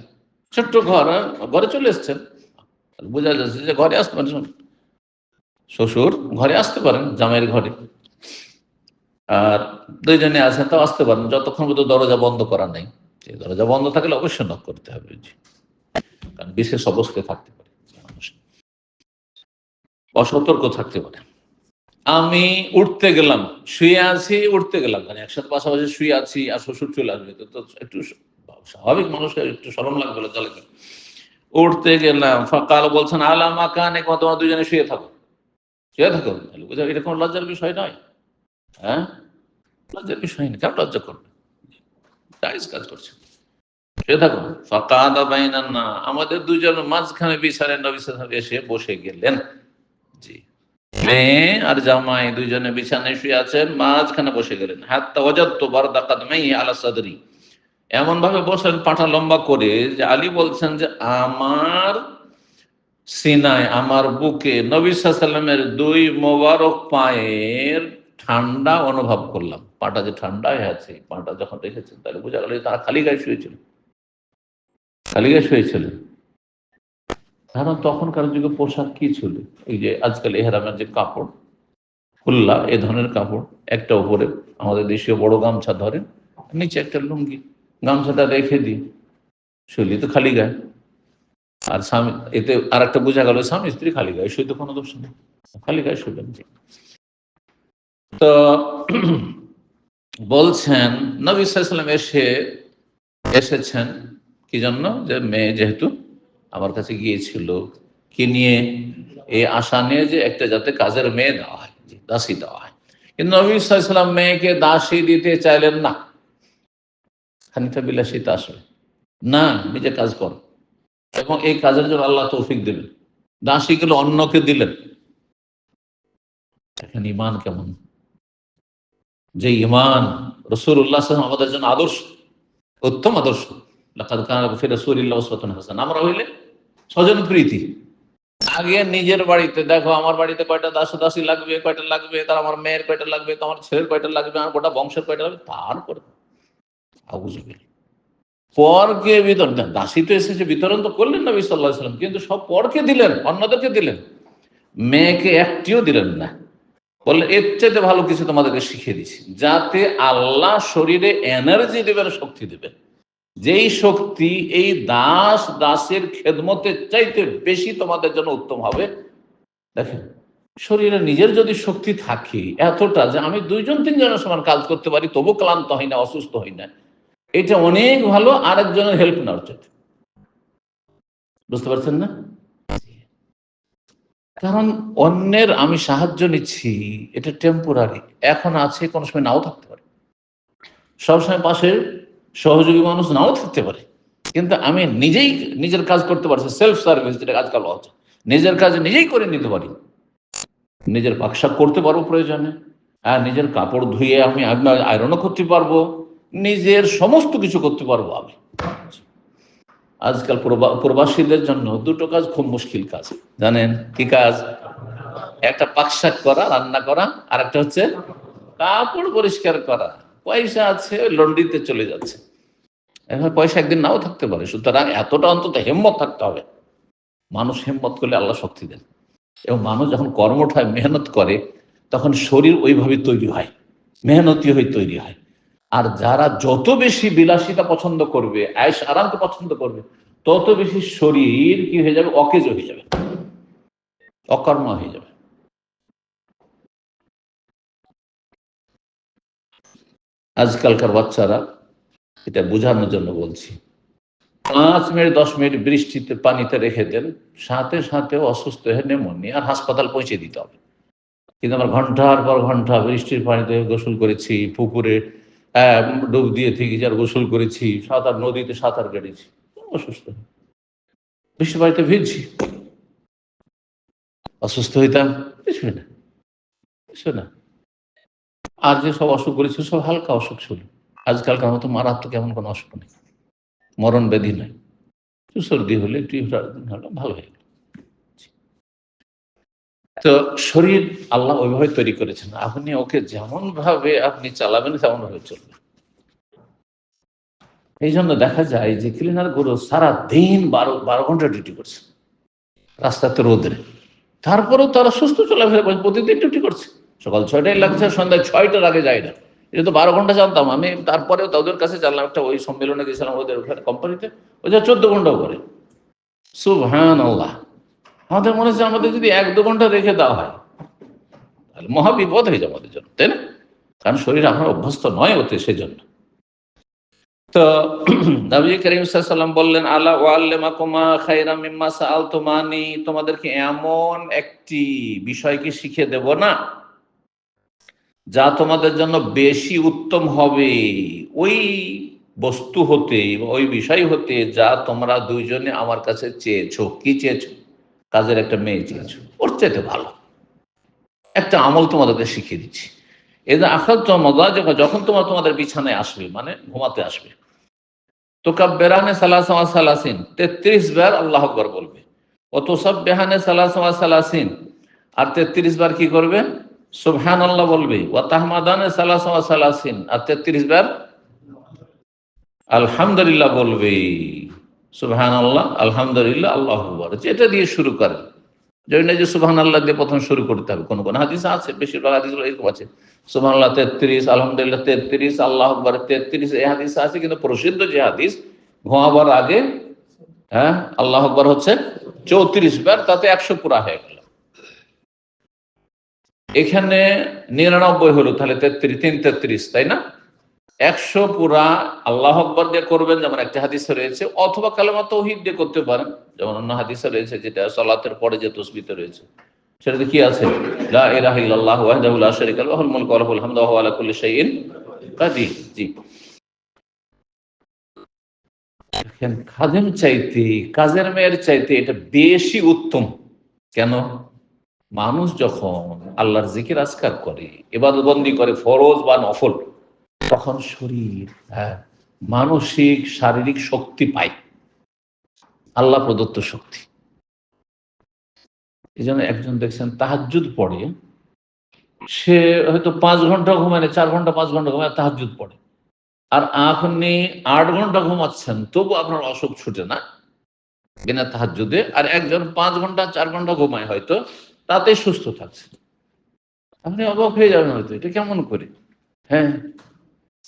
ছোট্ট ঘর, ঘরে চলে এসছেন, বোঝা যাচ্ছে যে ঘরে আসতে পারেন, শ্বশুর ঘরে আসতে পারেন, জামাইয়ের ঘরে, আর দুইজনে আছেন তো আসতে পারেন, যতক্ষণ পর্যন্ত দরজা বন্ধ করা নাই। দরজা বন্ধ থাকলে অবশ্যই নক করতে হবে, কারণ বিশেষ অবস্থায় থাকতে পারে মানুষ, অসতর্ক থাকতে পারে। আমি উঠতে গেলাম, শুয়ে আছি, উঠতে গেলাম, মানে একসাথে পাশাপাশি শুয়ে আছি আর শ্বশুর চলে আসবে, তো একটু স্বাভাবিক মানুষের একটু শরম লাগবে, লজ্জা লাগবে। উঠতে গেলাম, ফাকাল বলছেন আলা মাকানে, তোমরা দুজনে শুয়ে থাকো, শুয়ে থাকো। বুঝা এটা কোনো লজ্জার বিষয় নয়, হ্যাঁ, লজ্জার বিষয় নেই, কেন লজ্জা করবে, জায়েজ কাজ করছে, শুয়ে থাকো। ফাকাদা বাইনান্না, আমাদের দুজনের মাঝখানে বিছানায় নবী সাল্লাল্লাহু আলাইহি ওয়াসাল্লাম এসে বসে গেলেন। জি, মেয়ে আর জামাই দুইজনে বিছানায় শুয়ে আছেন, মাঝখানে বসে গেলেন। হাত্তা ওয়াজাদতু বারদা কাদমাইহি আলা সাদরি, এমন ভাবে বসলেন পাটা লম্বা করে যে আলী বলছেন যে আমার সিনায়, আমার বুকে নবী সাল্লাল্লাহু আলাইহি ওয়াসাল্লামের দুই মোবারক পায়ের ঠান্ডা অনুভব করলাম। পাটা যে ঠান্ডা হয়ে আছে, পাটা যখন রেখেছেন তাহলে বোঝা গেল তারা খালি গায়ে শুয়েছিল, খালি গায়ে শুয়েছিলেন। কারণ তখনকার যুগে পোশাক কি ছিল, এই যে আজকাল এহরামের যে কাপড়, খুল্লা এ ধরনের কাপড়, একটা উপরে আমাদের দেশীয় বড় গামছা ধরেন, নিচে একটা লুঙ্গি, গামছাটা রেখে দিই, শৈলী তো খালি গায়ে। আর স্বামী, এতে আর একটা বোঝা গেল স্বামী স্ত্রী খালি গায়ে শুইতে কোনো দোষ নেই, খালি গায়ে শুইবেন। তো বলছেন নবী সাল্লাল্লাহু আলাইহি ওয়াসাল্লাম এসেছেন কি জন্য, যে মেয়ে যেহেতু আমার কাছে গিয়েছিল, কি নিয়ে, এই আশা নিয়ে যে একটা যাতে কাজের মেয়ে দেওয়া হয়, দাসী দেওয়া হয়। কিন্তু নবী সাল্লাল্লাহু আলাইহি ওয়াসাল্লাম মেয়েকে দাসী দিতে চাইলেন না, খানিকটা বিলাসিতা আসবে না, নিজে কাজ করো, এবং এই কাজের জন্য আল্লাহ তৌফিক দেবেন। দাসী গুলো অন্যকে দিলেন, এখন ইমান কেমন, যে ইমান রাসূলুল্লাহ সাল্লাল্লাহু আলাইহি ওয়াসাল্লাম আমাদের জন্য আদর্শ, উত্তম আদর্শ। লাকাদ কানা লাকুম ফি রাসূলিল্লাহি উসওয়াতুন হাসানাহ। আমরা হইলে স্বজন প্রীতি, আগে নিজের বাড়িতে দেখো, আমার বাড়িতে কয়টা দাসী লাগবে, কয়টা লাগবে, তার আমার মেয়ের কয়টা লাগবে, তোমার ছেলের কয়টা লাগবে, আমার গোটা বংশের কয়টা লাগবে, তারপরে আউযুবিল্লাহ পরকে বিতরণ। দাসী তো এসেছে, বিতরণ তো করলেন নবী সাল্লাল্লাহু আলাইহি ওয়াসাল্লাম, কিন্তু সব পরকে দিলেন, অন্যদেরকে দিলেন, মেয়েকে একটিও দিলেন না। বললেন এর চাইতে ভালো কিছু তোমাদেরকে শিখিয়ে দিচ্ছি, যাতে আল্লাহ শরীরে এনার্জি দেবেন, শক্তি দেবেন, যেই শক্তি এই দাসের খেদমতের চাইতে বেশি তোমাদের জন্য উত্তম হবে। দেখেন, শরীরে নিজের যদি শক্তি থাকে এতটা যে আমি দুইজন তিনজনের সমান কাজ করতে পারি, তবু ক্লান্ত হই না, অসুস্থ হই না, এটা অনেক ভালো আরেকজনের হেল্প নেওয়ার চাইতে। বুঝতে পারছেন না? কারণ অন্যের আমি সাহায্য নিচ্ছি, এটা টেম্পোরারি, এখন আছে, কোনো সময় নাও থাকতে পারে, সবসময় পাশে সহযোগী মানুষ নাও থাকতে পারে, কিন্তু আমি নিজেই নিজের কাজ করতে পারছি, সেলফ সার্ভিস যেটা আজকাল হচ্ছে, নিজের কাজ নিজেই করে নিতে পারি, নিজের পাকশাক করতে পারবো প্রয়োজনে, আর নিজের কাপড় ধুয়ে আমি আয়রনও করতে পারবো, নিজের সমস্ত কিছু করতে পারবো আমি। আজকাল প্রবাসীদের জন্য দুটো কাজ খুব মুশকিল কাজ, জানেন কি কাজ? একটা পাকশাক করা, রান্না করা, আর একটা হচ্ছে কাপড় পরিষ্কার করা। পয়সা আছে, লন্ড্রিতে চলে যাচ্ছে, এখন পয়সা একদিন নাও থাকতে পারে, সুতরাং এতটা অন্তত হিম্মত থাকতে হবে। মানুষ হিম্মত করলে আল্লাহ শক্তি দেন, এবং মানুষ যখন কর্মঠ হয়, মেহনত করে, তখন শরীর ওইভাবে তৈরি হয়, মেহনতি হয়ে তৈরি হয়। আর যারা যত বেশি বিলাসিতা পছন্দ করবে, আয়েশ আরামকে পছন্দ করবে, তত বেশি শরীর কি হয়ে যাবে, অকেজ হয়ে যাবে, অকর্মা হয়ে যাবে। আজকালকার বাচ্চারা, এটা বোঝানোর জন্য বলছি, 5 মিনিট 10 মিনিট বৃষ্টিতে পানিতে রেখে দেন, সাথে সাথে অসুস্থ হয়ে নিউমোনিয়া, আর হাসপাতাল পৌঁছে দিতে হবে। কিন্তু আমরা ঘন্টার পর ঘন্টা বৃষ্টির পানিতে গোসল করেছি, পুকুরে ডুব দিয়ে থেকে যার গোসল করেছি, সাঁতার, নদীতে সাঁতার কেটেছি, অসুস্থ, বৃষ্টির পানিতে ভিজছি, অসুস্থ হইতাম, কিছুই না, কিছু না। আর যে সব অসুখ করেছি সব হালকা অসুখ ছিল, আজকালকার মতো মারাত্মক এমন কোনো অসুখ নেই, মরণ ব্যাধি নয়, একটু সর্দি হলে একটু হলো ভালো হয়ে গেল। তো শরীর আল্লাহ ওইভাবে তৈরি করেছেন, আপনি ওকে যেমন ভাবে আপনি চালাবেন তেমন ভাবে চলবে। এই জন্য দেখা যায় যে ক্লিনার গুলো সারা দিন 12 ঘন্টা ডিউটি করছে রাস্তাতে রোদে, তারপরেও তারা সুস্থ চলাফেরা করে, প্রতিদিন ডিউটি করছে। সকাল 6টায় লাগছে, সন্ধ্যায় 6টার আগে যায় না। এটা তো 12 ঘন্টা জানতাম আমি, তারপরেও তাদের কাছে জানলাম, একটা ওই সম্মেলনে গেছিলাম ওদের ওখানে কোম্পানিতে, ওই যে 14 ঘন্টাও করে। সুবহানাল্লাহ। আমাদের মনে হচ্ছে আমাদের যদি 1-2 ঘন্টা রেখে দেওয়া হয় তাহলে মহা বিপদ হয়ে যাবে আমাদের জন্য, তাই না? কারণ শরীর আপনার অভ্যস্ত নয় ওতে, সেজন্য। তো নবী করিম সাল্লাল্লাহু আলাইহি ওয়াসাল্লাম বললেন, আলা ওয়াল্লিমাকুমা খায়রাম মিম্মা সাআলতুমানি, তোমাদেরকে এমন একটি বিষয় কি শিখিয়ে দেব না যা তোমাদের জন্য বেশি উত্তম হবে ওই বস্তু হতে, ওই বিষয় হতে যা তোমরা দুইজনে আমার কাছে চেয়েছো। কি চেয়েছো? কাজের একটা মেয়ে চেয়েছো, ওর চাইতে ভালো একটা আমল তোমাদেরকে শিখিয়ে দিচ্ছি। এদের আখাল মজা, যখন তোমাদের বিছানায় আসবে, মানে ঘুমাতে আসবে, তো কাব্বেরানে সালাসা সালাসিন, 33 বার আল্লাহ আকবার বলবে। অত সব বেহানে সালাসা সালাসিন, আর 33 বার কি করবে? সুবহানাল্লাহ বলবে। ও তাহমাদানে সালাসা সালাসিন, আর 33 বার আলহামদুলিল্লাহ বলবে। সুবহানাল্লাহ, আলহামদুলিল্লাহ, আল্লাহু আকবার, যেটা দিয়ে শুরু করেন। যে সুবহানাল্লাহ দিয়ে প্রথম শুরু করতে হবে। কোন কোন হাদিস আছে, বেশিরভাগ হাদিসগুলো এরকম আছে, সুবহানাল্লাহ 33, আলহামদুলিল্লাহ 33, আল্লাহু আকবার 33, এই হাদিস আছে। কিন্তু প্রসিদ্ধ যে হাদিস, ঘুমাবার আগে হ্যাঁ আল্লাহু আকবার হচ্ছে 34 বার, তাতে 100 পুরা হয়ে গেল। এখানে 99 হলো, তাহলে 33, তাই না? 100 পুরা আল্লাহু আকবার দিয়ে করবেন, যেমন একটা হাদিসে রয়েছে, অথবা কালেমা তাওহীদ দিয়ে করতে পারেন, যেমন অন্য হাদিসে রয়েছে, যেটা সালাতের পরে যে তাসবিহতে রয়েছে, সেটাতে কি আছে? লা ইলাহা ইল্লাল্লাহু ওয়াহদাহু লা শারীকা লাহু লাহুল মুলকু ওয়া লাহুল হামদু ওয়া হুয়া আলা কুল্লি শাইইন কাদির। জি, দেখেন, খাদেম চাইতে, কাজের মেয়ের চাইতে এটা বেশি উত্তম। কেন? মানুষ যখন আল্লাহর জিকির আজকার করে, ইবাদত বন্দি করে, ফরজ বা নফল, তখন শরীর মানসিক শারীরিক শক্তি পায়, আল্লাহ প্রদত্ত শক্তি। এই জন্য একজন দেখছেন তাহাজ্জুদ পড়ে, সে হয়তো 5 ঘন্টা ঘুমায় না, 4 ঘন্টা 5 ঘন্টা ঘুমায়, তাহাজ্জুদ পড়ে। আর আপনি 8 ঘন্টা ঘুমাচ্ছেন, তবু আপনার অসুখ ছুটে না বিনা তাহাজ্জুদে। আর একজন 5 ঘন্টা 4 ঘন্টা ঘুমায় হয়তো, তাতে সুস্থ থাকছে। আপনি অবাক হয়ে যাবেন, হয়তো এটা কেমন করে। হ্যাঁ,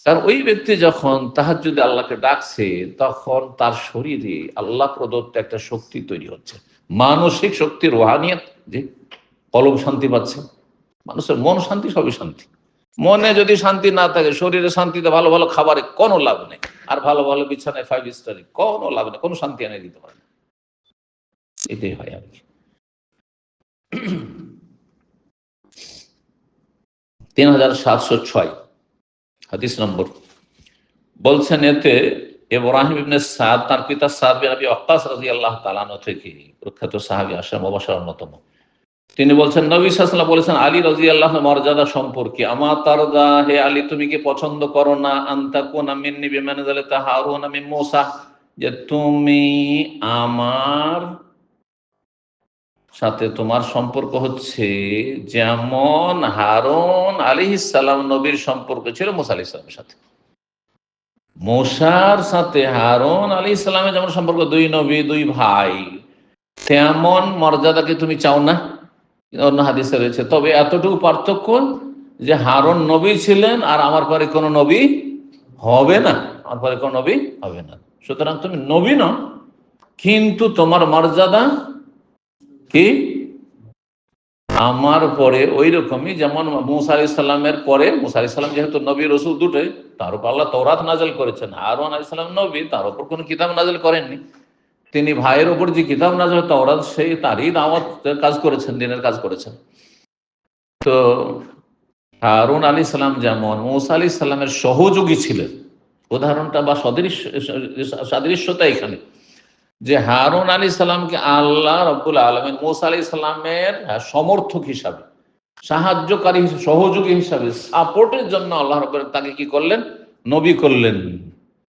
কারণ ওই ব্যক্তি যখন তাহাজ্জুদে আল্লাহকে ডাকছে, তখন তার শরীরে আল্লাহ প্রদত্ত একটা শক্তি তৈরি হচ্ছে, মানসিক শক্তি, রুহানিয়াত। যে কলব শান্তি পাচ্ছে, মানুষের মন শান্তি, সবই শান্তি। মনে যদি শান্তি না থাকে, শরীরে শান্তিতে ভালো ভালো খাবারে কোনো লাভ নেই, আর ভালো ভালো বিছানায় 5 স্টারে কোনো লাভ নেই, কোনো শান্তি এনে দিতে পারে না। এটাই হয় আর কি। 3706 হাদিস নম্বর বলছেন, এতে ইব্রাহিম ইবনে সাদ, তার পিতা সাদ বিন আবি ওয়াক্কাস রাদিয়াল্লাহু তাআলা আনহু থেকে, প্রখ্যাত সাহাবী, আশরা মুবাশশারার অন্যতম, তিনি বলছেন, নবী সাল্লাল্লাহু আলাইহি ওয়াসাল্লাম বলেছেন আলী রাদিয়াল্লাহু আনহু মর্যাদা সম্পর্কে, আমা তারদা, হে আলী, তুমি কি পছন্দ করো না, আনতাকুনা মিন্নি বিমানজিলাতি হারুন মিন মূসা, যে তুমি আমার সাথে, তোমার সম্পর্ক হচ্ছে যেমন হারুন আলাইহিস সালাম নবীর সম্পর্ক ছিল মূসা আলাইহিস সালামের সাথে। মূসার সাথে হারুন আলাইহিস সালামের যেমন সম্পর্ক, দুই নবী, দুই ভাই, তেমন মর্যাদাকে তুমি চাও না? অন্য হাদিসে রয়েছে, তবে এতটুকু পার্থক্য যে হারুন নবী ছিলেন, আর আমার পরে কোনো নবী হবে না, আমার পরে কোনো নবী হবে না। সুতরাং তুমি নবী নও, কিন্তু তোমার মর্যাদা কি আমার পরে ওই রকমই, যেমন মুসা আলাইহিস সালামের পরে, মুসা আলাইহিস সালাম যেহেতু নবী রসুল দুটোই, তার উপর আল্লাহ তাওরাত নাযিল করেছেন। হারুন আলাইহিস সালাম নবী, তার উপর কোনো কিতাব নাযিল করেননি। তিনি ভাইয়ের উপর যে কিতাব নাযিল তাওরাত, সেই তারই দাওয়াতের কাজ করেছেন, দিনের কাজ করেছেন। তো হারুন আলাইহিস সালাম যেমন মুসা আলাইহিস সালামের সহযোগী ছিলেন, উদাহরণটা বা সাদৃশ্যতা এখানে, যে হারুন আলাইহিস সালামকে আল্লাহ রাব্বুল আলামিন মুসা আলাইহিস সালামের সমর্থক হিসাবে, সাহায্যকারী, সহযোগী হিসাবে, সাপোর্টের জন্য আল্লাহ রাব্বুল আলামিন তাকে কি করলেন? নবী করলেন।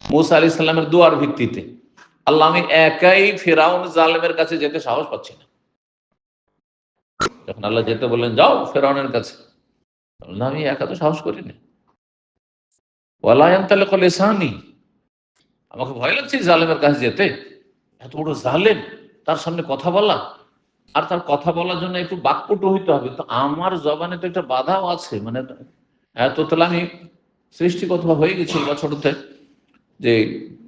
মুসা আলাইহিস সালামের দুয়ার ভিত্তিতে, আল্লাহ, আমি একাই ফিরআউন জালেমের কাছে যেতে সাহস পাচ্ছি না, যখন আল্লাহ যেতে বললেন যাও ফেরাউনের কাছে, বললেন, আমি একা তো সাহস করিনি। ওয়ালা ইয়ানতালিকু লিসানি, আমাকে ভয় লাগছে জালেমের কাছে যেতে, এত বড় জালেম, তার সামনে কথা বলা, আর তার কথা বলার জন্য একটু বাক্পটু হইতে হবে, তো আমার জবানে তো একটা বাধাও আছে, মানে এত তাহলে আমি সৃষ্টিগত হয়ে গেছিল বা ছোটতে যে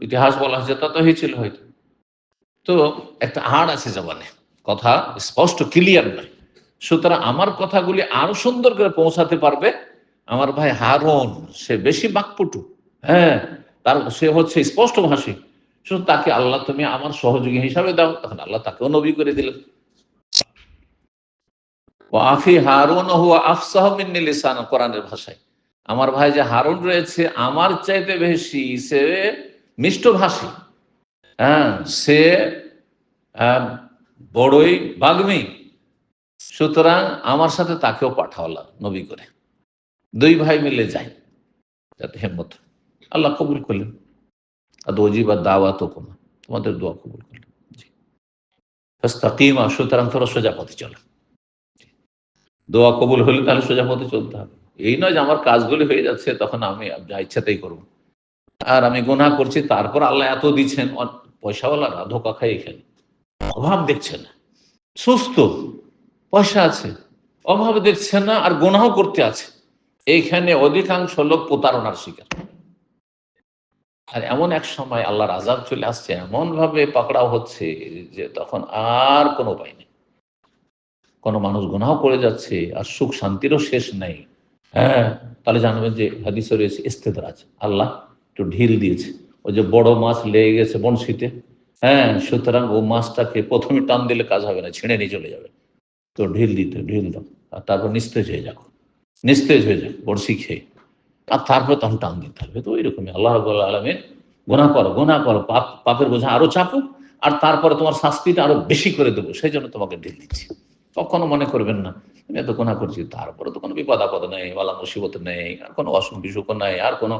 ইতিহাস বলা হয়েছে তা তো হয়েছিল হয়তো, তো একটা আড় আছে জবানে, কথা স্পষ্ট ক্লিয়ার নয়। সুতরাং আমার কথাগুলি আরো সুন্দর করে পৌঁছাতে পারবে আমার ভাই হারুন, সে বেশি বাকপটু, হ্যাঁ, তার সে হচ্ছে স্পষ্ট ভাষী, শুধু তাকে আল্লাহ তুমি আমার সহযোগী হিসাবে দাও, তখন আল্লাহ তাকেও নবী করে দিলেন। ও আফি হারুন হুয়া আফসাহ মিন্নি লিসানান, কোরআনের ভাষায় আমার ভাই যে হারুন রয়েছে আমার চাইতে বেশি সে মিষ্টভাষী, হ্যাঁ, সে আহ, বড়ই বাগ্মী, সুতরাং আমার সাথে তাকেও পাঠাওয়ালা নবী করে, দুই ভাই মিলে যায় যাতে হেম্মত। আল্লাহ কবুল করলেন, আর ওজিবা দাওয়াত কমা, তোমাদের দোয়া কবুল করলেন। জি, ফাস্তাকিমা, সুতরাং তোরা সোজা পথে চলো। দোয়া কবুল হলে তাহলে সোজা পথে চলতে হবে। এই নয় যে আমার কাজগুলি হয়ে যাচ্ছে তখন আমি যা ইচ্ছাতেই করবো, আর আমি গুনাহ করছি তারপর আল্লাহ এত দিচ্ছেন, পয়সাওয়ালারা ধোকা খায়, এখানে অভাব দেখছে না, সুস্থ, পয়সা আছে, অভাব দেখছে না, আর গুনাহ করতে আছে, এইখানে অধিকাংশ লোক প্রতারণার শিকার। আর এমন এক সময় আল্লাহর আযাব চলে আসছে, এমন ভাবে পাকড়াও হচ্ছে যে তখন আর কোনো উপায় নেই। কোনো মানুষ গুনাহ করে যাচ্ছে আর সুখ শান্তিরও শেষ নেই, হ্যাঁ, তাহলে জানবেন যে হাদিসে রয়েছে ইস্তেদরাজ, আল্লাহ একটু ঢিল দিয়েছে। ওই যে বড় মাছ লেগে গেছে বনশিতে, হ্যাঁ, সুতরাং ও মাছটাকে প্রথমে টান দিলে কাজ হবে না, ছিঁড়ে নিয়ে চলে যাবে, তো ঢিল দিতে, ঢিল দাও, আর তারপর নিস্তেজ হয়ে যাও, নিস্তেজ হয়ে যাও বড়শি খেয়ে, আর তারপর তখন টান দিতে হবে। তো ওইরকমই আল্লাহ রাব্বুল আলামিন, গুনাহ করো, গুনাহ করো, পাপের বোঝা আরো চাপুক, আর তারপরে তোমার শাস্তিটা আরো বেশি করে দেবো, সেই জন্য তোমাকে ঢিল দিচ্ছি। কখনো মনে করবেন না আমি এত গুনাহ করছি, তারপরে তো কোনো বিপদ আপদ নেই, বালা মুসিবত নেই, আর কোনো অসুখ বিসুখ নেই, আর কোনো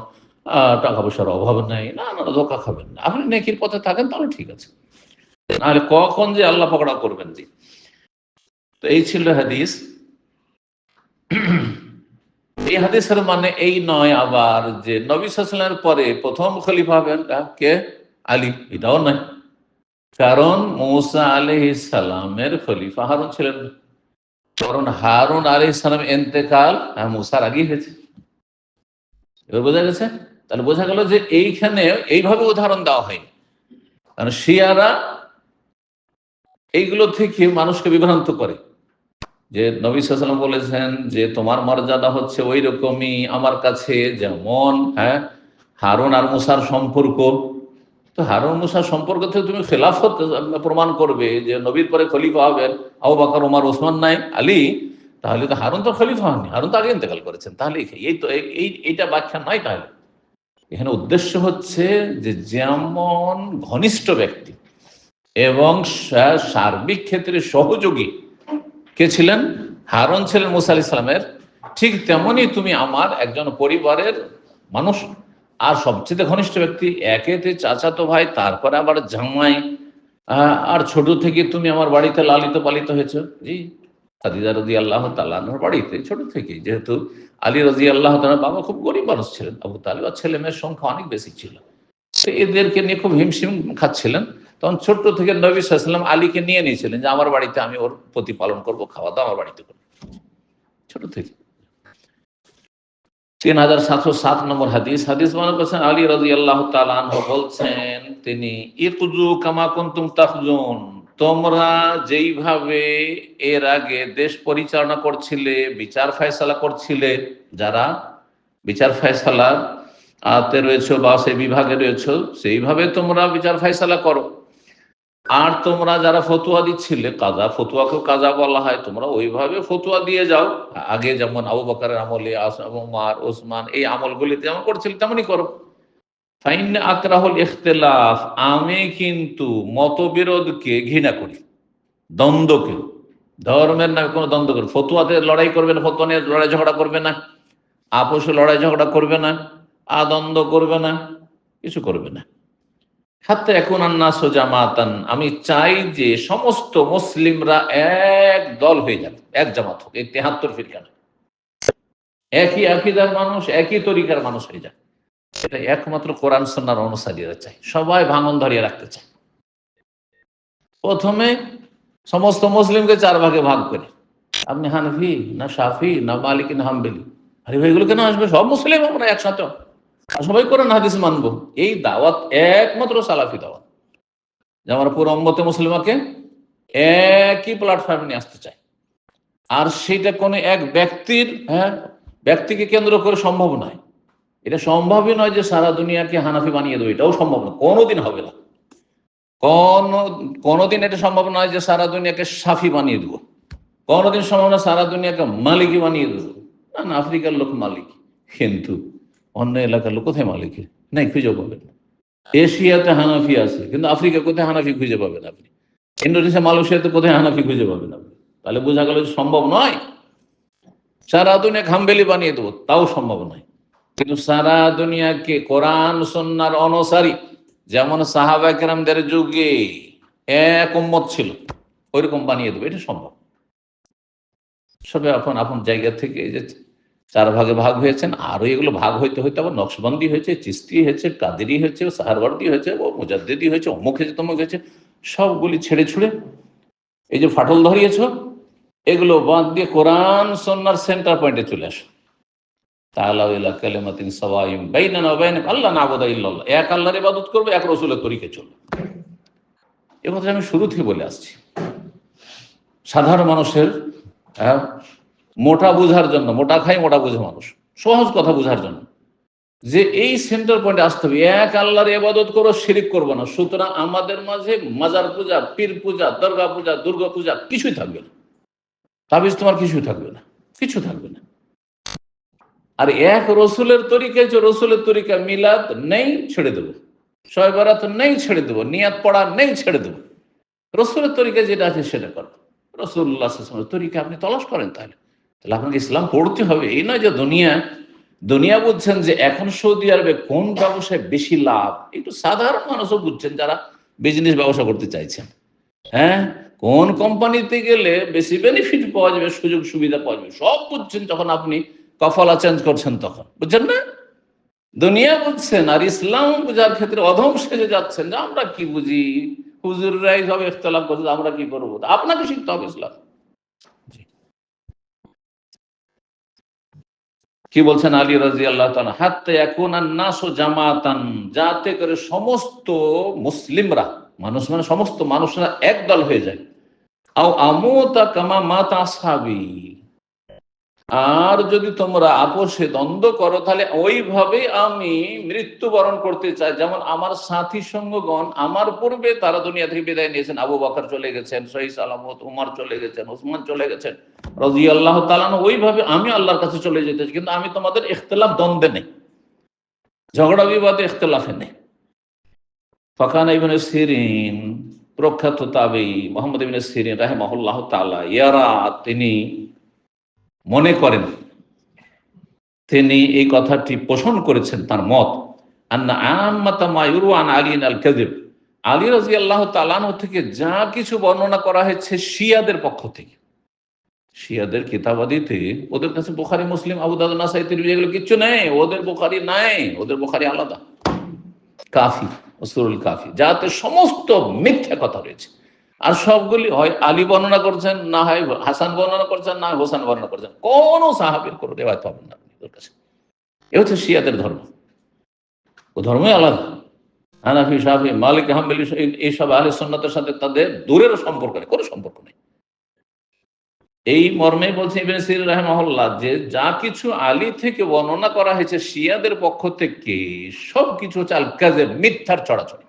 টাকা পয়সার অভাব নেই, না না, ধোকা খাবেন না, আপনি নেকির পথে থাকেন তাহলে ঠিক আছে, নাহলে কখন যে আল্লাহ পকড়া করবেন। জি, তো এই ছিল হাদিস। এই হাদিসের মানে এই নয় আবার যে নবী সাল্লাল্লাহু আলাইহি ওয়াসাল্লামের পরে প্রথম খলিফা হবেন কে, আলী, এটাও নয়, কারণ মুসা আলাইহিস সালামের খলিফা হারুন ছিলেন না। কারণ হারুন আলাইহিস সালাম ইন্তেকাল মুসার আগেই হয়েছে। এবার বোঝা গেছে, তাহলে বোঝা গেল যে এইখানে এইভাবে উদাহরণ দেওয়া হয়নি, কারণ শিয়ারা এইগুলো থেকে মানুষকে বিভ্রান্ত করে, যে নবী সাল্লাল্লাহু আলাইহি ওয়াসাল্লাম বলেছেন যে তোমার মর্যাদা হচ্ছে ওই রকমই আমার কাছে যেমন, হ্যাঁ, হারুন আর মুসার সম্পর্ক। তো হারুন মুসার সম্পর্ক থেকে তুমি খেলাফত প্রমাণ করবে যে নবীর পরে খলিফা হবেন আবু বকর, ওমর, ওসমান নাই আলী, তাহলে তো হারুন তো খলিফা হননি, হারুন তো আগে ইন্তেকাল করেছেন, তাহলে এই তো এইটা ব্যাখ্যা নয়। তাহলে এখানে উদ্দেশ্য হচ্ছে যে যেমন ঘনিষ্ঠ ব্যক্তি এবং সার্বিক ক্ষেত্রে সহযোগী কে ছিলেন, হারুন ছিলেন মুসা আলাইহিস সালামের, ঠিক তেমনি তুমি আমার একজন পরিবারের মানুষ, আর সবচেয়ে ঘনিষ্ঠ ব্যক্তি, একেতে চাচাতো ভাই, তারপরে আবার জামাই, আর ছোট থেকে তুমি আমার বাড়িতে লালিত পালিত হয়েছ। জি, খাদিজা রাদিয়াল্লাহু তাআলা আনহার বাড়িতে ছোট থেকে, যেহেতু আলী রাদিয়াল্লাহু তাআলার বাবা খুব গরিব মানুষ ছিলেন, আবু তালিব আর ছেলে মেয়ের সংখ্যা অনেক বেশি ছিল, তো এদেরকে নিয়ে খুব হিমশিম খাচ্ছিলেন। তখন ছোট্ট থেকে নবী সাল্লাল্লাহু আলাইহি ওয়াসাল্লাম আলীকে নিয়ে নিয়েছিলেন যে আমার বাড়িতে আমি ওর প্রতিপালন করবো, খাওয়া দাওয়া আমার বাড়িতে করবো, ছোট থেকে। 3707 নম্বর হাদিস, হাদিস বর্ণনা করেছেন আলী রাদিয়াল্লাহু তাআলা আনহু বলছেন, তিনি ইকজু কামা কুনতুম তাখজুন, তোমরা যেইভাবে এর আগে দেশ পরিচালনা করছিলে, বিচার ফয়সালা করছিলে, যারা বিচার ফয়সালা তে রয়েছে বা সেই বিভাগে রয়েছে, সেইভাবে তোমরা বিচার ফয়সালা করো। আর তোমরা যারা ফতুয়া দিচ্ছিলে, কাজা, ফতুয়াকেও কাজা বলা হয়, তোমরা ওইভাবে ফতুয়া দিয়ে যাও, আগে যেমন আবু বকরের আমলে, ওমর, ওসমান, এই আমলগুলিতে যেমন করছিলে তেমনই করো। ফাইন আকরাহুল ইখতিলাফ, আমি কিন্তু মতবিরোধকে ঘৃণা করি, দ্বন্দ্বকে, ধর্মের নামে কোনো দ্বন্দ্ব করে, ফতুয়াতে লড়াই করবে না, ফতুয়া নিয়ে লড়াই ঝগড়া করবে না, আপোষে লড়াই ঝগড়া করবে না, দ্বন্দ্ব করবে না, কিছু করবে না। হাত্তা এখন আন্নাস জামাতান, আমি চাই যে সমস্ত মুসলিমরা এক দল হয়ে যাবে, এক জামাত হোক, এই 73 ফিরকা না, একই আকীদার মানুষ, একই তরিকার মানুষ হয়ে যায়। এটা একমাত্র কোরআন সুন্নাহর অনুসারীরা চাই, সবাই ভাঙন ধরিয়ে রাখতে চায়। প্রথমে সমস্ত মুসলিমকে 4 ভাগে ভাগ করে, আপনি হানফি না শাফি না মালিকি না হাম্বলি, আরে ভাই এগুলো কেন আসবে? সব মুসলিম আমরা একসাথে, আর সবাই কোরআন হাদিস মানবো। এই দাওয়াত একমাত্র সালাফি দাওয়াত, যে আমরা পুরো উম্মতে মুসলিমাকে একই প্ল্যাটফর্মে নিয়ে আসতে চাই। আর সেটা কোনো এক ব্যক্তির ব্যক্তিকে কেন্দ্র করে সম্ভব নয়। এটা সম্ভবই নয় যে সারা দুনিয়াকে হানাফি বানিয়ে দেবো, এটাও সম্ভব না, কোনোদিন হবে না। কোনোদিন এটা সম্ভব নয় যে সারা দুনিয়াকে সাফি বানিয়ে দেবো, কোনোদিন সম্ভব না সারা দুনিয়াকে মালিকি বানিয়ে দেবো। না না, আফ্রিকার লোক মালিক, কিন্তু অন্য এলাকার লোক কোথায় মালিকি নাই, খুঁজে পাবেন। এশিয়াতে হানাফি আছে, কিন্তু আফ্রিকা কোথায় হানাফি খুঁজে পাবেন আপনি? ইন্দোনেশিয়া মালয়েশিয়াতে কোথায় হানাফি খুঁজে পাবেন আপনি? তাহলে বোঝা গেল যে সম্ভব নয়। সারা দুনিয়া হাম্বলি বানিয়ে দেবো, তাও সম্ভব নয়। কিন্তু সারা দুনিয়াকে কোরআন সুন্নাহর অনুসারী, যেমন সাহাবা কেরামদের যুগে এক উম্মত ছিল, ওইরকম বানিয়ে দেবো, এটা সম্ভব। সবে আপন আপন জায়গা থেকে এই যে 4 ভাগে ভাগ হয়েছেন, আরো এগুলো ভাগ হইতে হইতে আবার নকশবন্দি হয়েছে, চিস্তি হয়েছে, কাদেরি হয়েছে, সাহারওয়ার্দী হয়েছে, ও মুজাদ্দিদি হয়েছে, অমুক হয়েছে, তমুক হয়েছে, সবগুলি ছেড়ে ছুড়ে এই যে ফাটল ধরিয়েছ, এগুলো বাদ দিয়ে কোরআন সুন্নাহর সেন্টার পয়েন্টে চলে আসো। তাআলাউ ইলা কালিমাতিন সাওয়াইন বাইনানা ওয়া বাইনাকুম আল্লা না'বুদা ইল্লাল্লাহ, এক আল্লাহর ইবাদত করবে, এক রাসূলের তরিকায় চলবে। এই কথা আমি শুরু থেকে বলে আসছি, সাধারণ মানুষের মোটা বুঝার জন্য, মোটা খাই মোটা বুঝে মানুষ, সহজ কথা বুঝার জন্য, যে এই সেন্টার পয়েন্টে আসতে হবে, এক আল্লাহর ইবাদত করো, শিরিক করবো না। সুতরাং আমাদের মাঝে মাজার পূজা, পীর পূজা, দুর্গা পূজা, দুর্গা পূজা কিছুই থাকবে না, তাবিজ তোমার কিছুই থাকবে না, কিছু থাকবে না। আর এক রসুলের তরিকায়, যে রসুলের তরিকা, মিলাদ নেই, ছেড়ে দেবো, শবে বরাত নেই, ছেড়ে দেবো, নিয়াত পড়া নেই, ছেড়ে দেবো। রসুলের তরিকা যেটা আছে সেটা করো। রসুল্লাহ তরিকা আপনি তলাশ করেন, তাহলে তাহলে আপনাকে ইসলাম পড়তে হবে। এই নয় যে দুনিয়া বুঝছেন যে এখন সৌদি আরবে কোন ব্যবসায় বেশি লাভ, একটু সাধারণ মানুষও বুঝছেন যারা বিজনেস ব্যবসা করতে চাইছেন। কোন কোম্পানিতে গেলে বেশি বেনিফিট পাওয়া যাবে, সুযোগ সুবিধা পাওয়া যাবে, সব বুঝছেন যখন আপনি কফলা চেঞ্জ করছেন, তখন বুঝছেন না। দুনিয়া বুঝছেন, আর ইসলাম বুঝার ক্ষেত্রে অধম সেজে যাচ্ছেন যে আমরা কি বুঝি, হুজুররাই সব ইখতিলাফ করছে, আমরা কি করবো। আপনাকে শিখতে হবে ইসলাম। কি বলছেন আলী রাদিয়াল্লাহু তাআলা, হাত্তা ইয়াকুনান নাসু জামাতান, যাতে করে সমস্ত মুসলিমরা, মানুষ মানে সমস্ত মানুষরা একদল হয়ে যায়। আও আমুতা কামা মাতা আসহাবি, আর যদি তোমরা আপোষে দ্বন্দ্ব করো, তাহলে ওইভাবে আমি মৃত্যুবরণ করতে চাই, যেমন আমার সাথী সঙ্গগণ আমার পূর্বে তারা দুনিয়া থেকে বিদায় নিয়েছেন। আবু বকর চলে গেছেন, সহিহ সালামত, উমর চলে গেছেন, ওসমান চলে গেছেন রাদিয়াল্লাহু তাআলা আনহু, ওইভাবে আমি আল্লাহর কাছে চলে যেতে চাই। কিন্তু আমি তোমাদের ইখতিলাফ দ্বন্দ্বে নেই, ঝগড়া বিবাদে ইখতিলাফে নেই। ফাকানা ইবনে সিরিন, প্রখ্যাত তাবেঈ মুহাম্মদ ইবনে সিরিন রাহিমাহুল্লাহু তাআলা, ইয়ারা, তিনি মনে করেন, তিনি এই কথাটি পোষণ করেছেন, তার মত, আন্না আম্মাতা মা ইউরু আন আলী আল কাযিব, আলী রাদিয়াল্লাহু তাআলা আনহু থেকে যা কিছু বর্ণনা করা হয়েছে শিয়াদের পক্ষ থেকে, শিয়াদের কিতাবাদিতে ওদের কাছে বুখারী, মুসলিম, আবু দাউদ, নাসাই, তিরমিজি এগুলো কিচ্ছু নেই, ওদের বুখারী নাই, ওদের বুখারী আলাদা, কাফি, উসুলুল কাফি, যাতে সমস্ত মিথ্যা কথা রয়েছে। আর সবগুলি হয় আলী বর্ণনা করছেন, না হয় হাসান বর্ণনা করছেন, না হয় হোসেন বর্ণনা করছেন, কোন সাহাবীর কোনো রিওয়ায়াত পাবেন না আপনি ওর কাছে। এ হচ্ছে শিয়াদের ধর্ম, ও ধর্মই আলাদা। হানাফি, শাফি, মালিক, হাম্বলি এইসব আহলে সুন্নাতের সাথে তাদের দূরেরও সম্পর্ক নেই, কোনো সম্পর্ক নেই। এই মর্মে বলছে ইবনে সিরিন রাহিমাহুল্লাহ, যে যা কিছু আলী থেকে বর্ণনা করা হয়েছে শিয়াদের পক্ষ থেকে, সবকিছু হচ্ছে আল কাযিব, মিথ্যার চড়াচড়ি,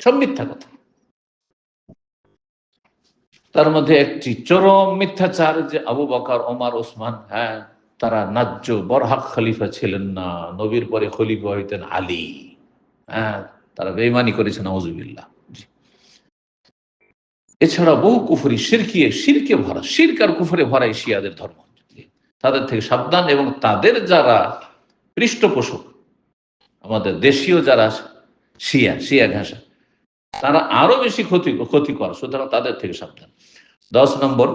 সব মিথ্যা কথা। তার মধ্যে একটি চরম মিথ্যাচার, যে আবু বকর, ওমর, ওসমান, তারা ন্যায্য বরহক খলিফা ছিলেন না, নবীর পরে খলিফা হইতেন আলী। তারা বেঈমানি করেছে, নাউজুবিল্লাহ। এছাড়া বহু কুফরি, শিরকে ভরা, শিরক আর কুফরে ভরা এই শিয়াদের ধর্ম। তাদের থেকে সাবধান। এবং তাদের যারা পৃষ্ঠপোষক, আমাদের দেশীয় যারা শিয়া ঘাসা, তারা আরো বেশি ক্ষতিকর, সুতরাং তাদের থেকে সাবধান। 10 নম্বর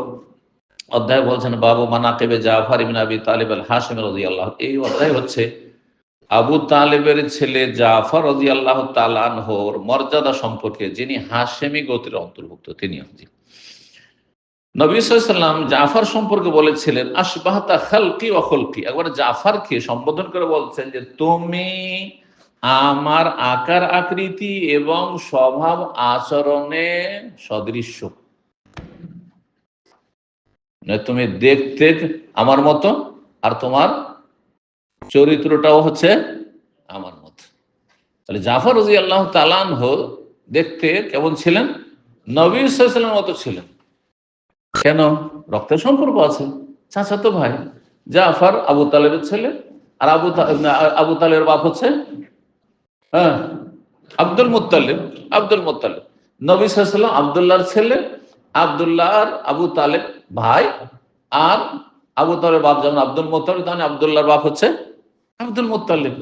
অধ্যায় বলছেন বাবু মানাকিবে জাফর ইবনে আবি তালিব আল হাশিমি রাদিয়াল্লাহু। এই অধ্যায় হচ্ছে আবু তালেবের ছেলে জাফর রাদিয়াল্লাহু তাআলা আনহুর মর্যাদা সম্পর্কে, যিনি হাশেমি গোত্রের অন্তর্ভুক্ত। তিনি নবী সাল্লাল্লাহু আলাইহি ওয়াসাল্লাম জাফর সম্পর্কে বলেছিলেন আশবাহতা খালকি ওয়া খুলকি। একবার জাফরকে সম্বোধন করে বলছেন যে তুমি আমার আকার আকৃতি এবং স্বভাব আচরণে সদৃশ্য, তুমি দেখতে আমার মতো আর তোমার চরিত্রটাও হচ্ছে আমার মতো। তাহলে জাফর রাদিয়াল্লাহু তাআলা আনহু দেখতে কেমন ছিলেন? নবী সাল্লাল্লাহু আলাইহি ওয়াসাল্লামের মতো ছিলেন। কেন? রক্তের সম্পর্ক আছে, চাচাতো ভাই। জাফর আবু তালেবের ছেলে, আর আবু তালেবের বাপ হচ্ছে হ্যাঁ আব্দুল মুত্তালিব। নবী সাল্লাল্লাহু আলাইহি ওয়াসাল্লাম আব্দুল্লাহর ছেলে, আব্দুল্লাহ আর আবু তালেব ভাই, আর আবু তালেবের বাপ যেমন আব্দুল মুত্তালিব, তেমন আব্দুল্লাহর বাপ হচ্ছে আব্দুল মুত্তালিব।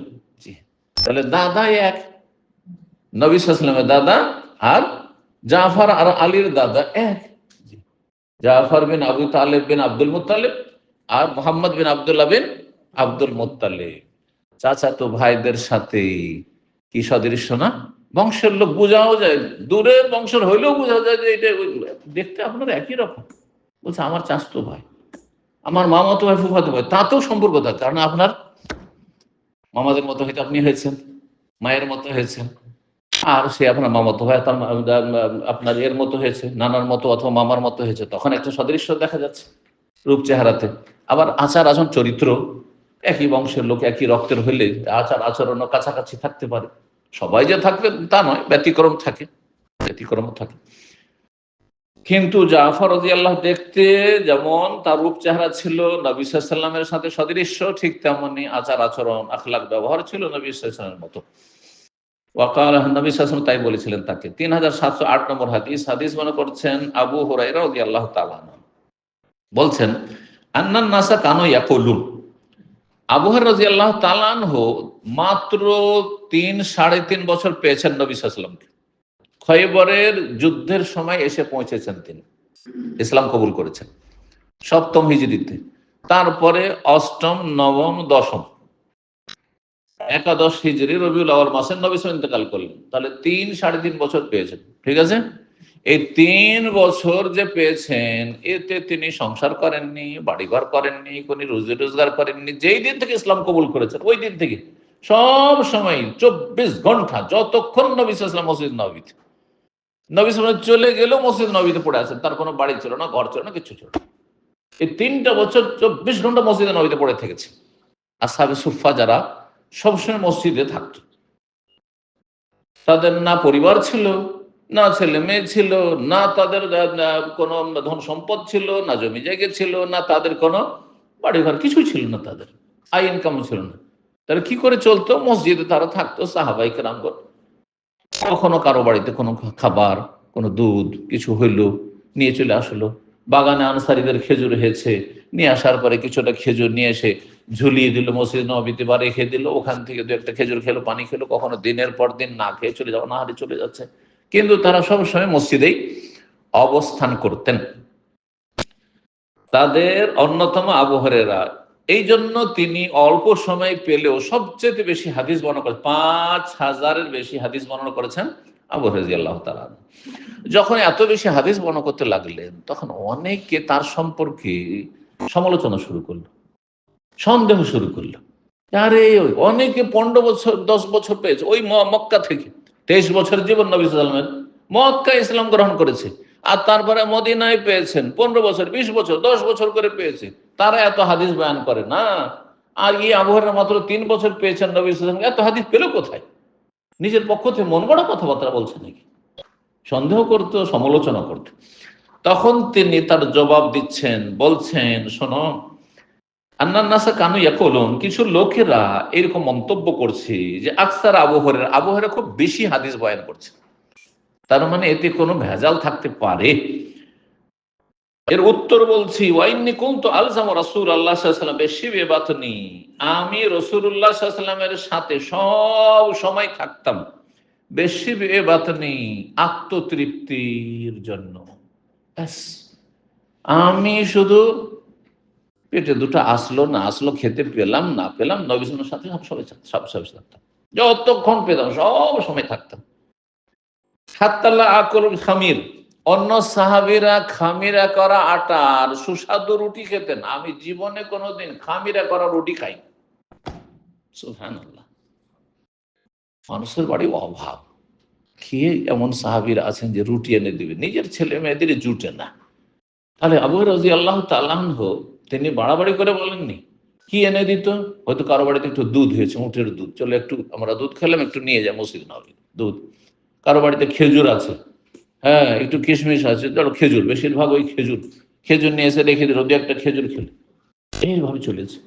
জি, তাহলে দাদা এক। নবী সাল্লাল্লাহু আলাইহি ওয়াসাল্লামের দাদা আর জাফর আর আলীর দাদা এক। জাফর বিন আবু তালেব বিন আব্দুল মুত্তালিব আর মোহাম্মদ বিন আব্দুল্লাহ বিন আব্দুল মুত্তালিব। চাচাতো ভাইদের সাথে কি সদৃশ্য না? বংশের লোক বোঝাও যায়, দূরের বংশের হইলেও বোঝা যায় যে এটা দেখতে আপনার একই রকম। বলছে আমার চাচাতো ভাই, আমার মামাতো ভাই, ফুফাতো ভাই, তাতেও সম্পর্ক থাকে। কারণ আপনার মামাদের মতো হয়তো আপনি হয়েছেন, মায়ের মতো হয়েছেন, আর সে আপনার মামাতো ভাই আপনার এর মতো হয়েছে, নানার মতো অথবা মামার মতো হয়েছে, তখন একটা সদৃশ্য দেখা যাচ্ছে রূপ চেহারাতে। আবার আচার আচরণ চরিত্র একই বংশের লোক, একই রক্তের হইলে আচার আচরণও কাছাকাছি থাকতে পারে। সবাই যে থাকবে তা নয়, ব্যতিক্রম থাকে। কিন্তু জাফর রাদিয়াল্লাহু দেখতে যেমন তার রূপ চেহারা ছিল নবী সাল্লাল্লাহু আলাইহি ওয়াসাল্লামের সাথে সদৃশ্য, ঠিক তেমনি আচার আচরণ আখলাক ব্যবহার ছিল নবী সাল্লাল্লাহু আলাইহি ওয়াসাল্লামের মতো। ওয়াকাল নবী সাল্লাল্লাহু আলাইহি ওয়াসাল্লাম তাই বলেছিলেন তাকে। 3708 নম্বর হাদিস মনে করছেন আবু হুরায়রা রাদিয়াল্লাহু তাআলা বলছেন আন্নান নাসা কানু ইয়াকুলুন। আবু হুরায়রা রাদিয়াল্লাহু তাআলা আনহু মাত্র 3-3.5 বছর পেয়েছেন নবী সাল্লাল্লাহু আলাইহি ওয়াসাল্লামকে। খয়বরের যুদ্ধের সময় এসে পৌঁছেছেন, তিনি ইসলাম কবুল করেছেন 7ম হিজরিতে। তারপরে 8ম, 9ম, 10ম, একাদশ হিজরি রবিউল আউয়াল মাসে নবী সাল্লাল্লাহু আলাইহি ওয়াসাল্লাম ইন্তেকাল করলেন। তাহলে 3-3.5 বছর পেয়েছেন। ঠিক আছে, এই 3 বছর যে পেয়েছেন, এতে তিনি সংসার করেননি, বাড়িঘর করেননি, কোনো রুজি রোজগার করেননি। যেই দিন থেকে ইসলাম কবুল করেছেন ওই দিন থেকে সব সময় 24 ঘন্টা যতক্ষণ নবী সাল্লাল্লাহু আলাইহি ওয়াসাল্লাম মসজিদ নববীতে, নবী সাল্লাল্লাহু আলাইহি ওয়াসাল্লাম চলে গেলেও মসজিদ নববীতে পড়ে আছেন। তার কোনো বাড়ি ছিল না, ঘর ছিল না, কিছু ছিল না। এই 3টা বছর 24 ঘন্টা মসজিদে নববীতে পড়ে থেকেছে। আসহাবে সুফফা যারা সবসময় মসজিদে থাকতো, তাদের না পরিবার ছিল, না ছেলে মেয়ে ছিল, না তাদের কোনো ধন সম্পদ ছিল, না জমি জায়গা ছিল, না তাদের কোনো বাড়িঘর, কিছুই ছিল না, তাদের আয় ইনকামও ছিল না। তারা কি করে চলতো? মসজিদে তারা থাকতো। সাহাবাই কেরামগণ কখনো কারো বাড়িতে কোনো খাবার, কোনো দুধ কিছু হইলো নিয়ে চলে আসলো। বাগানে আনসারীদের খেজুর হয়েছে, নিয়ে আসার পরে কিছুটা খেজুর নিয়ে এসে ঝুলিয়ে দিল মসজিদ নববীতে বা রেখে দিল। ওখান থেকে 2-1টা খেজুর খেলো, পানি খেলো। কখনো দিনের পর দিন না খেয়ে চলে যাওয়া, না হারিয়ে চলে যাচ্ছে। কিন্তু তারা সবসময় মসজিদেই অবস্থান করতেন। তাদের অন্যতম আবু হুরায়রা। এই জন্য তিনি অল্প সময় পেলেও সবচেয়ে বেশি হাদিস বর্ণনা করেছেন, 5000-এর বেশি হাদিস বর্ণনা করেছেন আবু হুরায়রা রাদিয়াল্লাহু তাআলা। যখন এত বেশি হাদিস বর্ণনা করতে লাগলেন, তখন অনেকে তার সম্পর্কে সমালোচনা শুরু করলো, সন্দেহ শুরু করলো। আরে অনেকে 15 বছর 10 বছর পেয়েছে ওই মক্কা থেকে। 23 বছর জীবন নবী সাল্লাল্লাহু আলাইহি ওয়াসাল্লামের, মক্কা ইসলাম গ্রহণ করেছে। আর তারপরে মদিনায় পেয়েছেন 15 বছর, 20 বছর, 10 বছর করে পেয়েছে। তারা এত হাদিস বয়ান করে না। আর এই আবু হুরায়রা মাত্র 3 বছর পেয়েছেন নবী সাল্লাল্লাহু আলাইহি ওয়াসাল্লাম, এত হাদিস পেল কোথায়? নিজের পক্ষ থেকে মন গড়া কথাবার্তা বলছে নাকি? সন্দেহ করতো, সমালোচনা করতো। তখন তিনি তার জবাব দিচ্ছেন, বলছেন শোনো, আন্নান নাসা কানু ইয়াকুলুন, কিছু লোকেরা এরকম মন্তব্য করছে যে আকসার আবু হুরায়রা খুব বেশি হাদিস বয়ান করছে, তার মানে এতে কোনো ভেজাল থাকতে পারে। এর উত্তর বলছি, ওয়াইন্নী কুনতু আলজামু রাসূলুল্লাহ সাল্লাল্লাহু আলাইহি ওয়াসাল্লাম বিশিবি বাতনি, আমি রাসূলুল্লাহ সাল্লাল্লাহু আলাইহি ওয়াসাল্লামের সাথে সব সময় থাকতাম বেশি বেবাতনি, আত্মতৃপ্তির জন্য। ব্যাস, আমি শুধু পেটে দুটো আসলো না আসলো, খেতে পেলাম না পেলাম, নবী সাল্লাল্লাহু সাথে সব সময় থাকতাম, যতক্ষণ পেতাম সব সময় থাকতাম। হাত্তাল্লাহ আকলুল খামির, অন্য সাহাবীরা খামিরা করা আটার সুস্বাদু রুটি খেতেন, আমি জীবনে কোনোদিন খামিরা করা রুটি খাই। সুবহানাল্লাহ। মানুষের বাড়ি অভাব, খেয়ে এমন সাহাবীরা আছেন যে রুটি এনে দিবে, নিজের ছেলে মেয়েদের জুটে না। তাহলে আবু হুরায়রা রাদিয়াল্লাহু তাআলা আনহু তিনি বাড়াবাড়ি করে বলেননি, কি এনে দিত? হয়তো কারো বাড়িতে একটু দুধ হয়েছে, উটের দুধ, চলো একটু আমরা দুধ খেলাম, একটু নিয়ে যাই মসজিদ নববী দুধ। কারো বাড়িতে খেজুর আছে, হ্যাঁ একটু কিশমিশ আছে, চলো খেজুর, বেশিরভাগ ওই খেজুর, খেজুর নিয়ে এসে রেখে দিল, দু একটা খেজুর খেলে, এইভাবে চলেছে।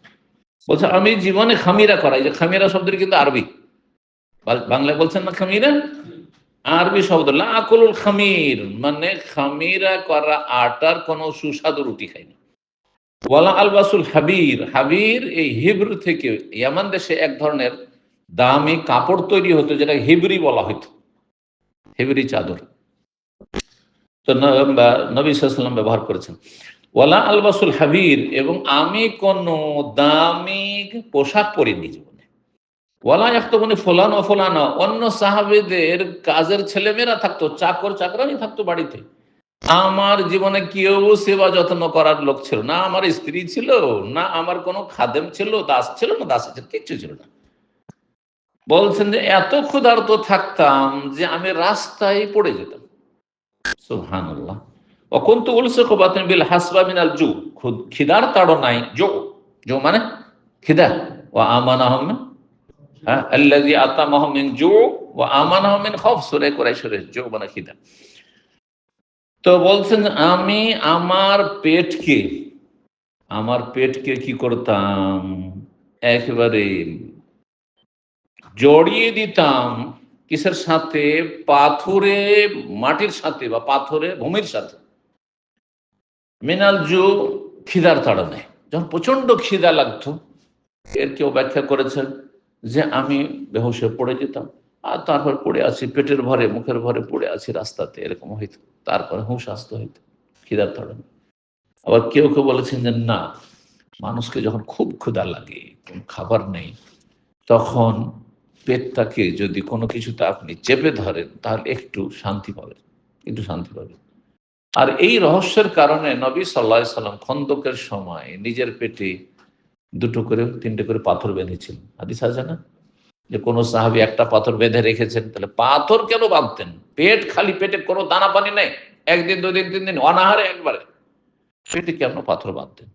বলছে আমি জীবনে খামিরা করাই, যে খামিরা শব্দের কিন্তু আরবি, বাংলায় বলছেন না খামিরা, আরবি শব্দ লা আকুলুল খামির, মানে খামিরা করা আটার কোন সুস্বাদু রুটি খাইনি। ওয়ালা আলবাসুল হাবির, হাবির এই হিব্র থেকে, ইয়ামান দেশে এক ধরনের দামি কাপড় তৈরি হতো যেটা হিবরি বলা হতো, হিবরি চাদর। তো নবী সাল্লাল্লাহু আলাইহি ওয়াসাল্লাম ব্যবহার করেছেন। ওয়ালা আলবাসুল হাবির, এবং আমি কোন দামি পোশাক পরিনি জীবনে। ওয়ালা ইয়াখতুবুনি ফুলান ও ফুলানা, অন্য সাহাবীদের কাজের ছেলেমেয়েরা থাকতো, চাকর চাকরানি থাকতো বাড়িতে, আমার জীবনে কেউ সেবা যত্ন করার লোক ছিল না, আমার স্ত্রী ছিল না, আমার কোনো খাদেম ছিল, দাস ছিল না, দাস ছিল, কিচ্ছু ছিল না। বলছেন যে এত ক্ষুধার্ত থাকতাম যে আমি রাস্তায় পড়ে যেতাম। সুবহানাল্লাহ। অকুনতু উলসিকু বাতনি বিল হাসবা মিনাল জু, খিদার তাড়নায়, জো মানে খিদা, ওয়া আমানাহুম, হ্যাঁ, আল্লাযী আতামাহুম মিন জু ওয়া আমানাহুম মিন খাউফ, সূরা কুরাইশের জো মানে খিদা। তো বলছেন আমি আমার পেটকে কি করতাম, একেবারে জড়িয়ে দিতাম কিসের সাথে, পাথরে, মাটির সাথে বা পাথরে ভূমির সাথে, মিনাল জু, খিদার তাড়নায়। যখন প্রচন্ড খিদা লাগতো, এর কেউ ব্যাখ্যা করেছেন যে আমি বেহুশ হয়ে পড়ে যেতাম, আর তারপর পড়ে আছি পেটের ভরে মুখের ভরে পড়ে আছি রাস্তাতে, এরকম হইতো, তারপরে হুঁশ আসতে হইতো খিদার তাড়না। আবার কেউ কেউ বলেছেন যে না, মানুষকে যখন খুব ক্ষুধা লাগে, কোনো খাবার নেই, তখন পেটটাকে যদি কোনো কিছুতে আপনি চেপে ধরেন তাহলে একটু শান্তি পাবেন, একটু শান্তি পাবেন। আর এই রহস্যের কারণে নবী সাল্লাল্লাহু আলাইহি সাল্লাম খন্দকের সময় নিজের পেটে দুটো করে তিনটে করে পাথর বেঁধেছিলেন। হাদিস আছে না, যে কোনো সাহাবী একটা পাথর বেঁধে রেখেছেন, তাহলে পাথর কেন বাঁধতেন? পেট খালি, পেটে কোনো দানা পানি নেই, একদিন দুদিন তিন দিন অনাহারে একবারে, পেটে কেন পাথর বাঁধতেন?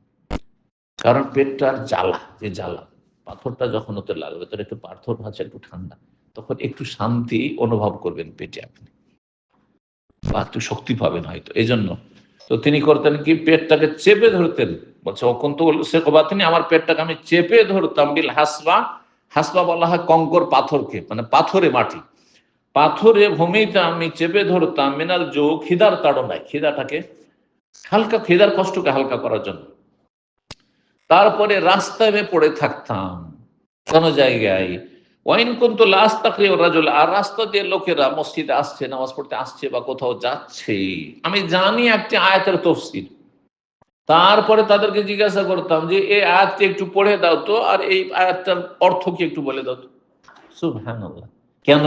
কারণ পেটটার জ্বালা, যে জ্বালা, পাথরটা যখন ওতে লাগবে, তোর একটু পাথর আছে একটু ঠান্ডা, তখন একটু শান্তি অনুভব করবেন পেটে আপনি, বা একটু শক্তি পাবেন হয়তো, এই জন্য। তো তিনি করতেন কি, পেটটাকে চেপে ধরতেন। বলছে অকুনতু উলসিকু বাতনি, আমার পেটটাকে আমি চেপে ধরতাম বিল হাসবা, হাসবা বলা হয় কঙ্কর পাথরকে, মানে পাথরে মাটি, পাথরে ভূমিতে আমি চেপে ধরতাম, মিনাল জু, খিদার তাড়নায়, খিদাটাকে হালকা, খিদার কষ্টকে হালকা করার জন্য। তারপরে রাস্তায় আমি পড়ে থাকতাম কোন জায়গায়, ওয়াইন কুনতু লা আস্তাগফিরু রাজুল, আর রাস্তা দিয়ে লোকেরা মসজিদে আসছে, নামাজ পড়তে আসছে বা কোথাও যাচ্ছে, আমি জানি একটি আয়াতের তাফসীর, তারপরে তাদেরকে জিজ্ঞাসা করতাম যে এই আয়াতটি একটু পড়ে দাও তো, আর এই আয়াতটার অর্থ কি একটু বলে দাও তো। সুবহানাল্লাহ। কেন?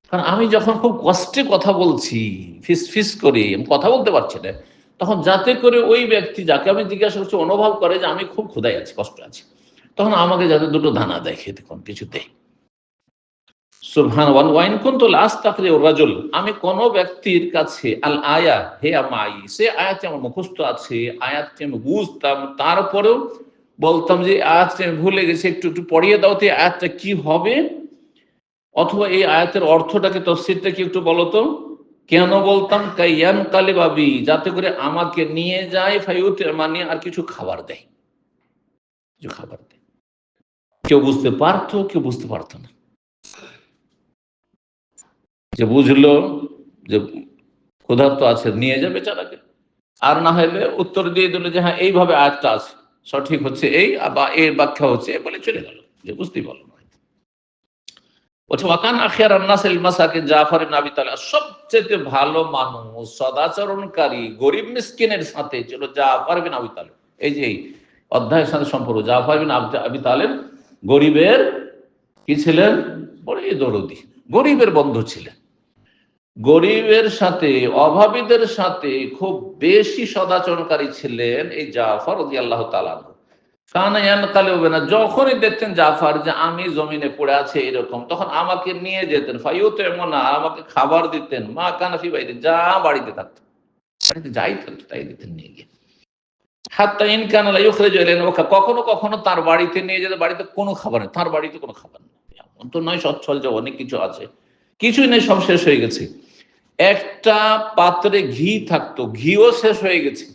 কারণ আমি যখন খুব কষ্টে কথা বলছি, ফিস ফিস করে আমি কথা বলতে পারছি না, তখন যাতে করে ওই ব্যক্তি যাকে আমি জিজ্ঞাসা করছি অনুভব করে যে আমি খুব ক্ষুধায় আছি, কষ্ট আছি, তখন আমাকে যাতে দুটো দানা দেয় খেতে, কোন কিছু দেয়। সুবহানাল্লাহ। ওয়াইন কুনতু লা আস্তাগফিরু রাজুল, আমি কোন ব্যক্তির কাছে আল আয়া, হে আমাই, সে আয়াতটি আমার মুখস্থ আছে, আয়াতটি আমি বুঝতাম, তারপরেও বলতাম যে আয়াতটি আমি ভুলে গেছি, একটু একটু পড়িয়ে দাও তো, এই আয়াতটা কি হবে, অথবা এই আয়াতের অর্থটাকে, তাফসীরটা কি একটু বলো তো। কেন বলতাম? কাইয়ান কালিবাবি, যাতে করে আমাকে নিয়ে যায়, ফায়ুত মানে আর কিছু খাবার দেয়, কিছু খাবার দেয়। কেউ বুঝতে পারতো, কেউ বুঝতে পারতো না। যে বুঝলো যে ক্ষুধার্ত আছে, নিয়ে যাবে বেচারাকে, আর না হলে উত্তর দিয়ে দিল যে হ্যাঁ এইভাবে আয়াতটা আছে, সঠিক হচ্ছে এই, বা এর ব্যাখ্যা হচ্ছে বলে চলে গেল, যে বুঝতেই পারলো না। বলছে ওয়াকান আখিয়ারান নাসিল মাসাকিন জাফর ইবনে আবি তালিব, সবচেয়ে ভালো মানুষ সদাচরণকারী গরিব মিসকিনের সাথে ছিল জাফর বিন আবি তালিব। এই যে এই অধ্যায়ের সাথে সম্পর্ক, জাফর বিন আবি তালিব গরিবের কি ছিলেন? বড়ই দরদি, গরিবের বন্ধু ছিলেন। গরিবের সাথে, অভাবীদের সাথে খুব বেশি সদাচরণকারী ছিলেন এই জাফর রাদিয়াল্লাহু তাআলা আনহু। যখনই দেখতেন জাফর যে আমি জমিনে পড়ে আছে এরকম, তখন আমাকে নিয়ে যেতেন, ফায়ুতইমুনা, আমাকে খাবার দিতেন, মা কানা ফি বাইতি, যা বাড়িতে থাকতো, বাড়িতে যাই থাকতো তাই দিতেন নিয়ে গিয়ে। হাত্তা ইন কানা লা ইউখরিজু ইলাইনা, কখনো কখনো তার বাড়িতে নিয়ে যেতে, বাড়িতে কোনো খাবার নেই, তার বাড়িতে কোনো খাবার নেই, এমন তো নয় সচ্ছল যে অনেক কিছু আছে, কিছুই নেই, সব শেষ হয়ে গেছে। একটা পাত্রে ঘি থাকতো, ঘিও শেষ হয়ে গেছে,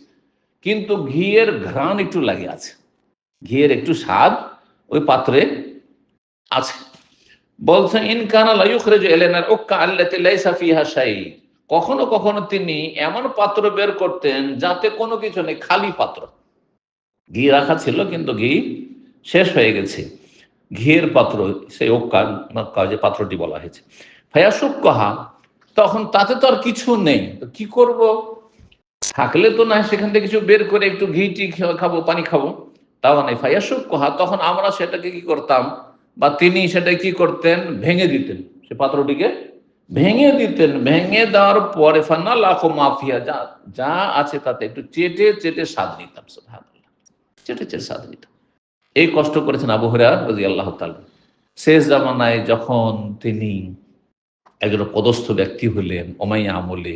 কিন্তু ঘিয়ের ঘ্রাণ একটু লাগে আছে, ঘিয়ের একটু স্বাদ ওই পাত্রে আছে। বলছে ইনকানা লা ইউখরিজু ইলাইনা উক্কা আল্লাতী লাইসা ফিহা শাই, কখনো কখনো তিনি এমন পাত্র বের করতেন যাতে কোনো কিছু নেই, খালি পাত্র, ঘি রাখা ছিল কিন্তু ঘি শেষ হয়ে গেছে, ঘিয়ের পাত্র, সেই ওক্কা যে পাত্রটি বলা হয়েছে। ফায়াসুক্কাহা, তখন তাতে তো আর কিছু নেই, তো কি করব, থাকলে তো না সেখান থেকে কিছু বের করে একটু ঘি টি খাবো, পানি খাবো, তাও নেই। ফায়াসুক্কাহা, তখন আমরা সেটাকে কি করতাম, বা তিনি সেটা কি করতেন, ভেঙে দিতেন, সে পাত্রটিকে ভেঙে দিতেন। ভেঙে দেওয়ার পরে ফান্না লাখো মাফিয়া, যা যা আছে তাতে একটু চেটে চেটে স্বাদ নিতাম, সুবহানাল্লাহ, চেটে চেটে স্বাদ নিতাম। এই কষ্ট করেছেন আবু হুরায়রা রাদিয়াল্লাহু তাআলা। শেষ জামানায় যখন তিনি একজন পদস্থ ব্যক্তি হলেন উমাইয়া আমলে,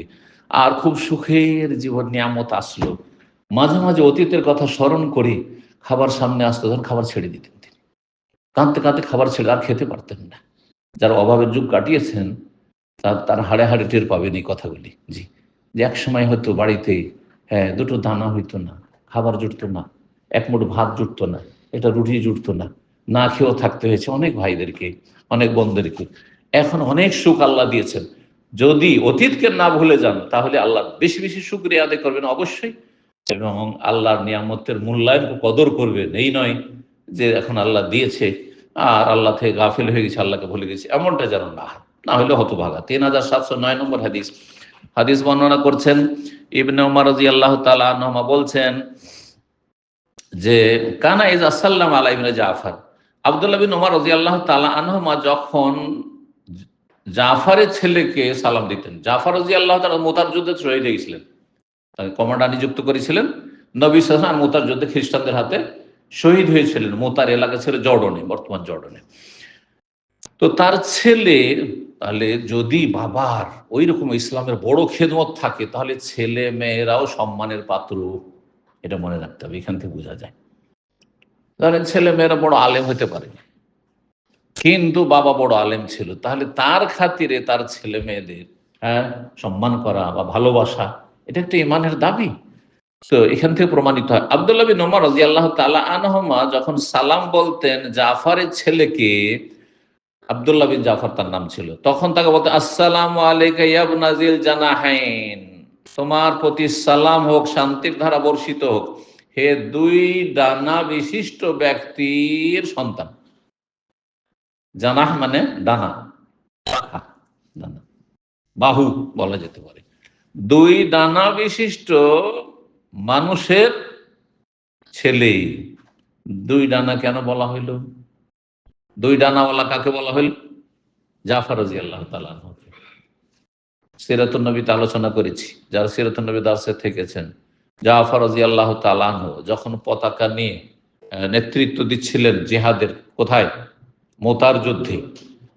আর খুব সুখের জীবন নিয়ামত আসলো, মাঝে মাঝে অতীতের কথা স্মরণ করে খাবার সামনে আসতো, তখন খাবার ছেড়ে দিতেন তিনি, কাঁদতে কাঁদতে খাবার ছেড়ে, আর খেতে পারতেন না। যারা অভাবের যুগ কাটিয়েছেন তার হাড়ে হাড়ে টের পাবেন এই কথাগুলি। জি, যে এক সময় হয়তো বাড়িতে, হ্যাঁ, দুটো দানা হইতো না, খাবার জুটতো না, এক মুঠো ভাত জুটতো না, এটা রুটি জুটতো না, না খেয়েও থাকতে হয়েছে অনেক ভাইদেরকে, অনেক বোনদেরকে। এখন অনেক সুখ আল্লাহ দিয়েছেন, যদি অতীতকে না ভুলে যান তাহলে আল্লাহ বেশি বেশি শুকরিয়া আদায় করবেন অবশ্যই, এবং আল্লাহর নিয়ামতের মূল্যায়ন কদর করবেন। এই নয় যে এখন আল্লাহ দিয়েছে আর আল্লাহ থেকে গাফিল হয়ে গেছে, আল্লাহকে ভুলে গেছে, এমনটা যেন না হয়, না হলে হতভাগা। 3709 নম্বর হাদিস, হাদিস বর্ণনা করছেন ইবনে উমর রাদিয়াল্লাহু তাআলা আনহুমা, বলছেন যে কানা ইযা সাল্লামা আলা ইবনে জাফর, আব্দুল্লাহ বিন উমর রাদিয়াল্লাহু তাআলা আনহুমা যখন জাফরের ছেলেকে সালাম দিতেন, জাফর রাদিয়াল্লাহু তাআলা মুতার যুদ্ধে শহীদ হয়েছিলেন, তাকে কমান্ডার নিযুক্ত করেছিলেন নবী সাল্লাল্লাহু আলাইহি ওয়াসাল্লাম, মুতার যুদ্ধে খ্রিস্টানদের হাতে শহীদ হয়েছিলেন। মুতার এলাকা ছিল জর্ডনে, বর্তমান জর্ডনে। তো তার ছেলে, তাহলে যদি বাবার ওই রকম ইসলামের বড় খেদমত থাকে, তাহলে ছেলে মেয়েরাও সম্মানের পাত্র, এটা মনে রাখতে হবে, এখান থেকে বোঝা যায়। তাহলে ছেলে মেয়েরা বড় আলেম হতে পারে, কিন্তু বাবা বড় আলেম ছিল, তাহলে তার খাতিরে তার ছেলে মেয়েদের, হ্যাঁ, সম্মান করা বা ভালোবাসা, এটা একটা ইমানের দাবি। তো এখান থেকে প্রমাণিত হয় আব্দুল্লাহ বিন ওমর রাদিয়াল্লাহু তাআলা আনহুমা যখন সালাম বলতেন জাফরের ছেলেকে, আব্দুল্লাহ বিন জাফর তার নাম ছিল, তখন তাকে বলতে আসসালামু আলাইকা ইয়া ইবনা যিল জানাহাইন, তোমার প্রতি সালাম হোক, শান্তির ধারা বর্ষিত হোক, হে দুই ডানা বিশিষ্ট ব্যক্তির সন্তান। জানাহ মানে ডানা, পাখা, ডানা, বাহু বলা যেতে পারে। দুই ডানা বিশিষ্ট মানুষের ছেলে। দুই ডানা কেন বলা হইল? দুই ডানাওয়ালা কাকে বলা হইল? জাফর রাদিয়াল্লাহু তাআলা আনহু। সিরাতুন নবীতে আলোচনা করেছি, যারা সিরাতুন নবী দার্সে থেকেছেন, জাফর রাদিয়াল্লাহু তাআলা আনহু যখন পতাকা নিয়ে নেতৃত্ব দিচ্ছিলেন জিহাদের, কোথায়? মুতার যুদ্ধে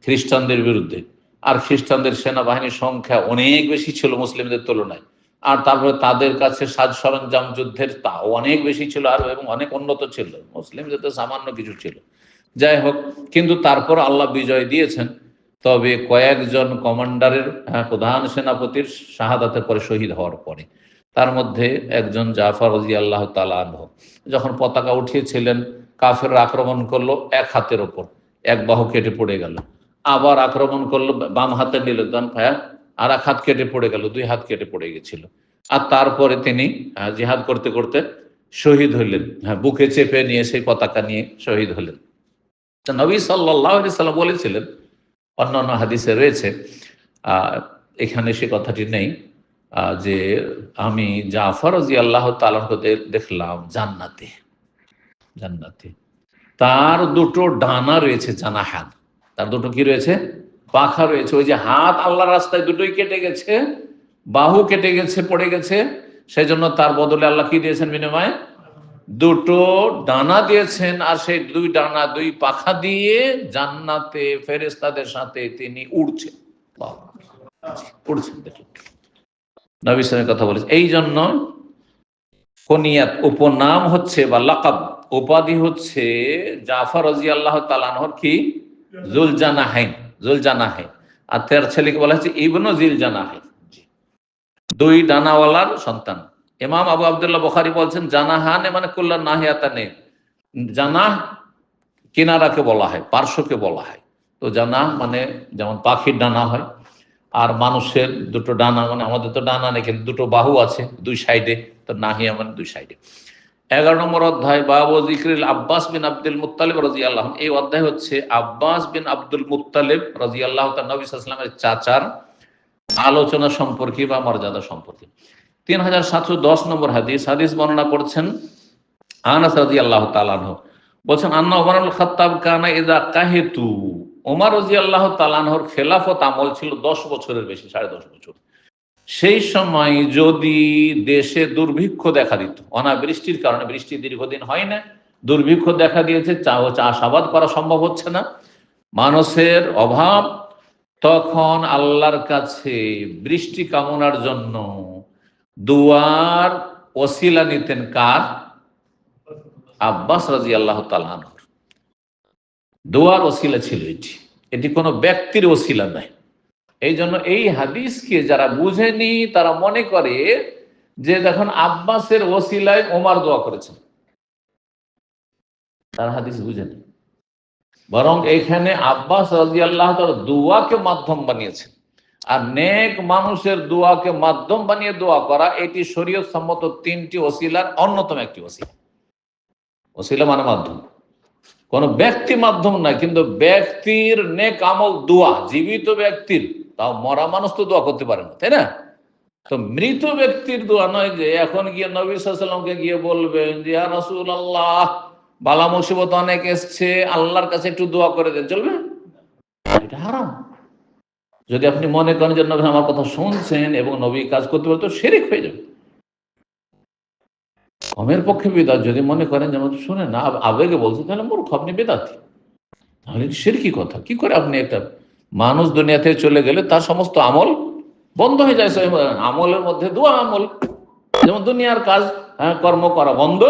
খ্রিস্টানদের বিরুদ্ধে। আর খ্রিস্টানদের সেনাবাহিনীর সংখ্যা অনেক বেশি ছিল মুসলিমদের তুলনায়, আর তারপরে তাদের কাছে সাজ সরঞ্জাম যুদ্ধের তাও অনেক বেশি ছিল, আর এবং অনেক উন্নত ছিল, মুসলিমদের তো সামান্য কিছু ছিল। যাই হোক, কিন্তু তারপর আল্লাহ বিজয় দিয়েছেন। তবে কয়েকজন কমান্ডারের, প্রধান সেনাপতির শাহাদাতের পরে, শহীদ হওয়ার পরে, তার মধ্যে একজন জাফর রাদিয়াল্লাহু তাআলা আনহু যখন পতাকা উঠিয়েছিলেন, কাফেররা আক্রমণ করলো এক হাতের ওপর, এক বাহু কেটে পড়ে গেল, আবার আক্রমণ করলো বাম হাতে নিল, আর এক হাত কেটে পড়ে গেল, দুই হাত কেটে পড়ে গেছিল। আর তারপরে তিনি জিহাদ করতে করতে শহীদ হলেন, বুকে চেপে নিয়ে সেই পতাকা নিয়ে শহীদ হলেন। নবী সাল্লাল্লাহু আলাইহি সাল্লাম বলেছিলেন অন্যান্য হাদিসে রয়েছে, এখানে সে কথাটি নেই, যে আমি জাফর রাদিয়াল্লাহু তাআলা আনহুকে দেখলাম জান্নাতে, জান্নাতে তার দুটো ডানা রয়েছে, জানাহান, তার দুটো কি রয়েছে, পাখা রয়েছে। ওই যে হাত আল্লাহর রাস্তায় দুটোই কেটে গেছে, বাহু কেটে গেছে, পড়ে গেছে, সেই জন্য তার বদলে আল্লাহ কি দিয়েছেন বিনিময়ে, দুটো ডানা দিয়েছেন। আর সেই দুই ডানা, দুই পাখা দিয়ে জান্নাতে ফেরেশতাদের সাথে তিনি উড়ছেন, উড়ছেন। দেখুন নবী সাল্লাল্লাহু কথা বলেছে। এই জন্য কুনিয়াত, উপনাম হচ্ছে বা লাকাব, উপাধি হচ্ছে জাফর রাদিয়াল্লাহু তাআলা আনহুর কি, জুলজানাহাইন, জুলজানাহাইন। আর তার ছেলেকে বলা হচ্ছে ইবনু জিলজানাহাইন, দুই ডানাওয়ালার সন্তান। ইমাম আবু আব্দুল্লাহ বুখারী বলছেন জানাহান মানে কুল্লা নাহিয়াতানে, জানাহ কিনারাকে বলা হয়, পার্শ্বকে বলা হয়। তো জানাহ মানে যেমন পাখির ডানা হয়, আর মানুষের দুটো ডানা, মানে আমাদের তো ডানা নেই কিন্তু দুটো বাহু আছে দুই সাইডে, তো নাহিয়া মানে দুই সাইডে। 11 নম্বর অধ্যায় বাবু যিকরিল আব্বাস বিন আব্দুল মুত্তালিব রাদিয়াল্লাহু আনহু। এই অধ্যায় হচ্ছে আব্বাস বিন আব্দুল মুত্তালিব রাদিয়াল্লাহু তাআলা নবী সাল্লাল্লাহু আলাইহি ওয়াসাল্লামের চাচার আলোচনা সম্পর্কে বা মর্যাদা সম্পর্কে। 3710 নম্বর হাদিস, হাদিস বর্ণনা করছেন আনাস রাদিয়াল্লাহু তাআলা আনহু, বলছেন আন্না ওমর আল খাত্তাব কানা ইযা কাহিতু, ওমর রাদিয়াল্লাহু তাআলা আনহুর খেলাফত আমল ছিল 10 বছরের বেশি, 10.5 বছর। সেই সময় যদি দেশে দুর্ভিক্ষ দেখা দিত, অনাবৃষ্টির কারণে, বৃষ্টি দীর্ঘদিন হয় না, দুর্ভিক্ষ দেখা দিয়েছে, চাষাবাদ করা সম্ভব হচ্ছে না, মানুষের অভাব, তখন আল্লাহর কাছে বৃষ্টি কামনার জন্য দুয়ার ওসিলা নিতেন। কার? আব্বাস রাদিয়াল্লাহু তাআলা আনহুর দুয়ার ওসিলা ছিল এটি, এটি কোনো ব্যক্তির ওসিলা নয়। এই জন্য এই হাদিসকে যারা বুঝেনি তারা মনে করে যে দেখুন আব্বাসের ওসিলায় ওমর দোয়া করেছেন, তারা হাদিস বুঝেনি। বরং এইখানে আব্বাস রাদিয়াল্লাহু তাআলা দোয়াকে মাধ্যম বানিয়েছেন। আর নেক মানুষের দোয়াকে মাধ্যম বানিয়ে দোয়া করা, এটি শরীয়ত সম্মত 3টি ওসিলার অন্যতম একটি ওসিলা। ওসিলা মানে মাধ্যম, কোন ব্যক্তি মাধ্যম নয়, কিন্তু ব্যক্তির নেক আমল দোয়া, জীবিত ব্যক্তির, তাও মরা মানুষ তো দোয়া করতে পারে না, তাই না? তো মৃত ব্যক্তির দোয়া নয় যে এখন গিয়ে নবী সাল্লাল্লাহু আলাইহি ওয়াসাল্লামকে গিয়ে বলবেন যে ইয়া রাসূলুল্লাহ বালা মুসিবত অনেক এসছে, আল্লাহর কাছে একটু দোয়া করে দেন, চলবে? এটা হারাম। যদি আপনি মনে করেন যে নবী আমার কথা শুনছেন এবং নবী কাজ করতে পারে, তো শিরক হয়ে যাবে, কমের পক্ষে বিদআত। যদি মনে করেন যে আমাদের শুনে না, আবেগে বলছে, তাহলে মূর্খ, আপনি বেদাতি, তাহলে শিরকি কথা। কি করে আপনি একটা মানুষ দুনিয়া থেকে চলে গেলে তার সমস্ত আমল বন্ধ হয়ে যায়? আমলের মধ্যে দোয়া আমল, যেমন দুনিয়ার কাজ কর্ম করা বন্ধ,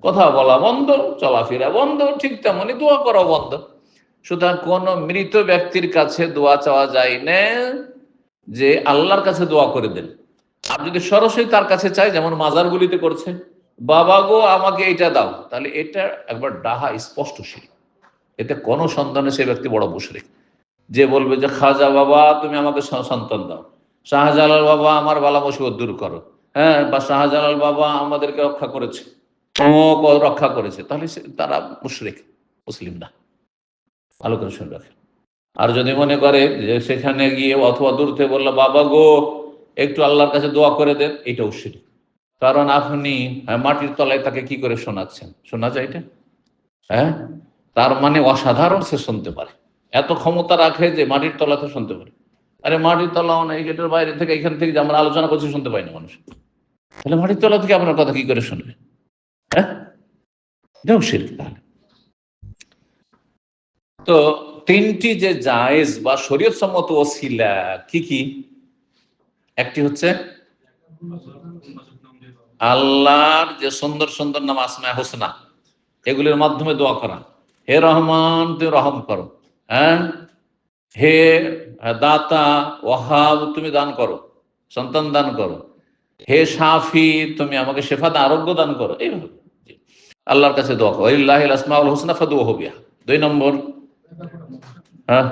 কথা বলা বন্ধ, চলাফেরা বন্ধ, ঠিক তেমনি দোয়া করা বন্ধ। সুতরাং কোন মৃত ব্যক্তির কাছে দোয়া চাওয়া যায় না যে আল্লাহর কাছে দোয়া করে দেন। আর যদি সরাসরি তার কাছে চাই, যেমন মাজারগুলিতে করছে, বাবা গো আমাকে এটা দাও, তাহলে এটা একবার ডাহা, স্পষ্ট শিরক। এতে কোনো সন্তানে সে ব্যক্তি বড় মুশরিক। যে বলবে যে খাজা বাবা তুমি আমাকে সন্তান দাও, শাহজালাল বাবা আমার বালা মুসিবত দূর করো, হ্যাঁ, বা শাহজালাল বাবা আমাদেরকে রক্ষা করেছে, রক্ষা করেছে, তাহলে তারা মুশরিক, মুসলিম না। ভালো করে শুনে রাখে। আর যদি মনে করে যে সেখানে গিয়ে অথবা দূর থেকে বললো বাবা গো একটু আল্লাহর কাছে দোয়া করে দেন, এটাও শিরক। কারণ আপনি মাটির তলায় তাকে কি করে শোনাচ্ছেন? শোনা যায় এটা? হ্যাঁ, তার মানে অসাধারণ সে শুনতে পারে, এত ক্ষমতা রাখে যে মাটির তলাতে শুনতে পারে। আরে মাটির তলাও নাই, গেটের বাইরে থেকে, এখান থেকে যে আমরা আলোচনা করছি শুনতে পাই না মানুষ, তাহলে মাটির তলা থেকে আপনার কথা কি করে শুনবে? হ্যাঁ, এটাও শিরক। তাহলে তো 3টি যে জায়েজ বা শরীয়ত সম্মত ওসিলা কি কি? একটি হচ্ছে আল্লাহর যে সুন্দর সুন্দর নাম, আসমায়ে হোসনা, এগুলির মাধ্যমে দোয়া করা। হে রহমান তুমি রহম করো, হ্যাঁ, হে দাতা ওয়াহাব তুমি দান করো, সন্তান দান করো, হে শাফি তুমি আমাকে শেফা দান, আরোগ্য দান করো। এইভাবে আল্লাহর কাছে দোয়া করো। ওয়ালিল্লাহিল আসমাউল হুসনা ফাদউহু বিহা। 2 নম্বর, হ্যাঁ,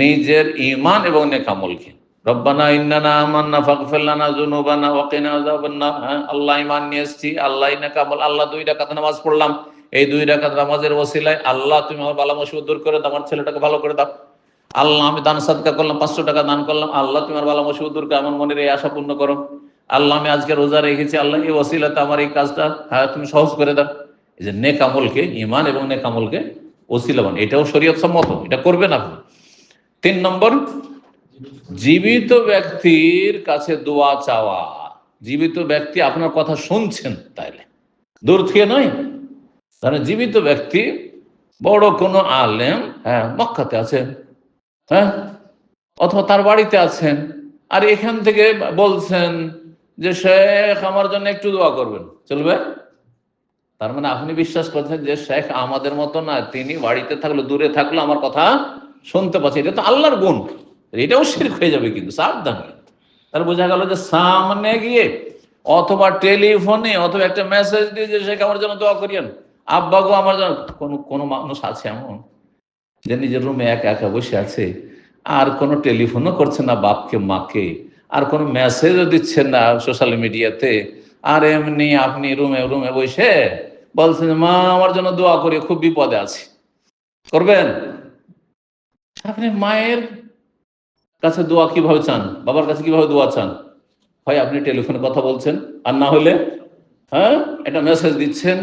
নিজের ঈমান এবং নেক আমলকে। রব্বানা ইন্নানা আমান্না ফাগফির লানা যুনুবানা ওয়া কিনা আযাবান্নার। আল্লাহ ঈমান নিয়ে এসেছি, আল্লাহ নেক আমল, আল্লাহ 2 রাকাত নামাজ পড়লাম, এই 2 রাকাত নামাজের ওসিলায় আল্লাহ তুমি আমার বালা মুসিবত দূর করে দাও, আমার ছেলেটাকে ভালো করে দাও। আল্লাহ আমি দান সাদকা করলাম, 500 টাকা দান করলাম, আল্লাহ তুমি আমার বালা মুসিবত দূর করে আমার মনের এই আশা পূর্ণ করো। আল্লাহ আমি আজকে রোজা রেখেছি, আল্লাহ এই ওসিলাতে আমার এই কাজটা তুমি সহজ করে দাও। এই যে নেক আমলকে, ঈমান এবং নেক আমলকে ওসিলা বানানো, এটাও শরীয়ত সম্মত, এটা করবেন আপনি। 3 নম্বর, জীবিত ব্যক্তির কাছে দোয়া চাওয়া। জীবিত ব্যক্তি আপনার কথা শুনছেন, তাইলে দূর থেকে নয়। তাহলে জীবিত ব্যক্তি বড় কোনো আলেম, মক্কাতে আছেন, অথবা তার বাড়িতে আছেন, আর এখান থেকে বলছেন যে শেখ আমার জন্য একটু দোয়া করবেন, চলবে? তার মানে আপনি বিশ্বাস করছেন যে শেখ আমাদের মতো না, তিনি বাড়িতে থাকলো দূরে থাকলো আমার কথা শুনতে পাচ্ছে, এটা তো আল্লাহর গুণ, এটাও শিরক হয়ে যাবে কিন্তু, সাবধান। তার বোঝা গেল যে সামনে গিয়ে অথবা টেলিফোনে অথবা একটা মেসেজ দিয়ে যে শেখ আমার জন্য দোয়া করিয়েন, আব্বা গো আমার জন্য। কোনো মানুষ আছে এমন যে নিজের রুমে একা একা বসে আছে, আর কোনো টেলিফোনও করছে না বাপকে মাকে, আর কোনো মেসেজও দিচ্ছেন না সোশ্যাল মিডিয়াতে, আর এমনি আপনি রুমে রুমে বসে বলছেন মা আমার জন্য দোয়া করি, খুব বিপদে আছি, করবেন? আপনি মায়ের কাছে দোয়া কিভাবে চান, বাবার কাছে কিভাবে দোয়া চান? হয় আপনি টেলিফোনে কথা বলছেন, আর না হলে একটা মেসেজ দিচ্ছেন,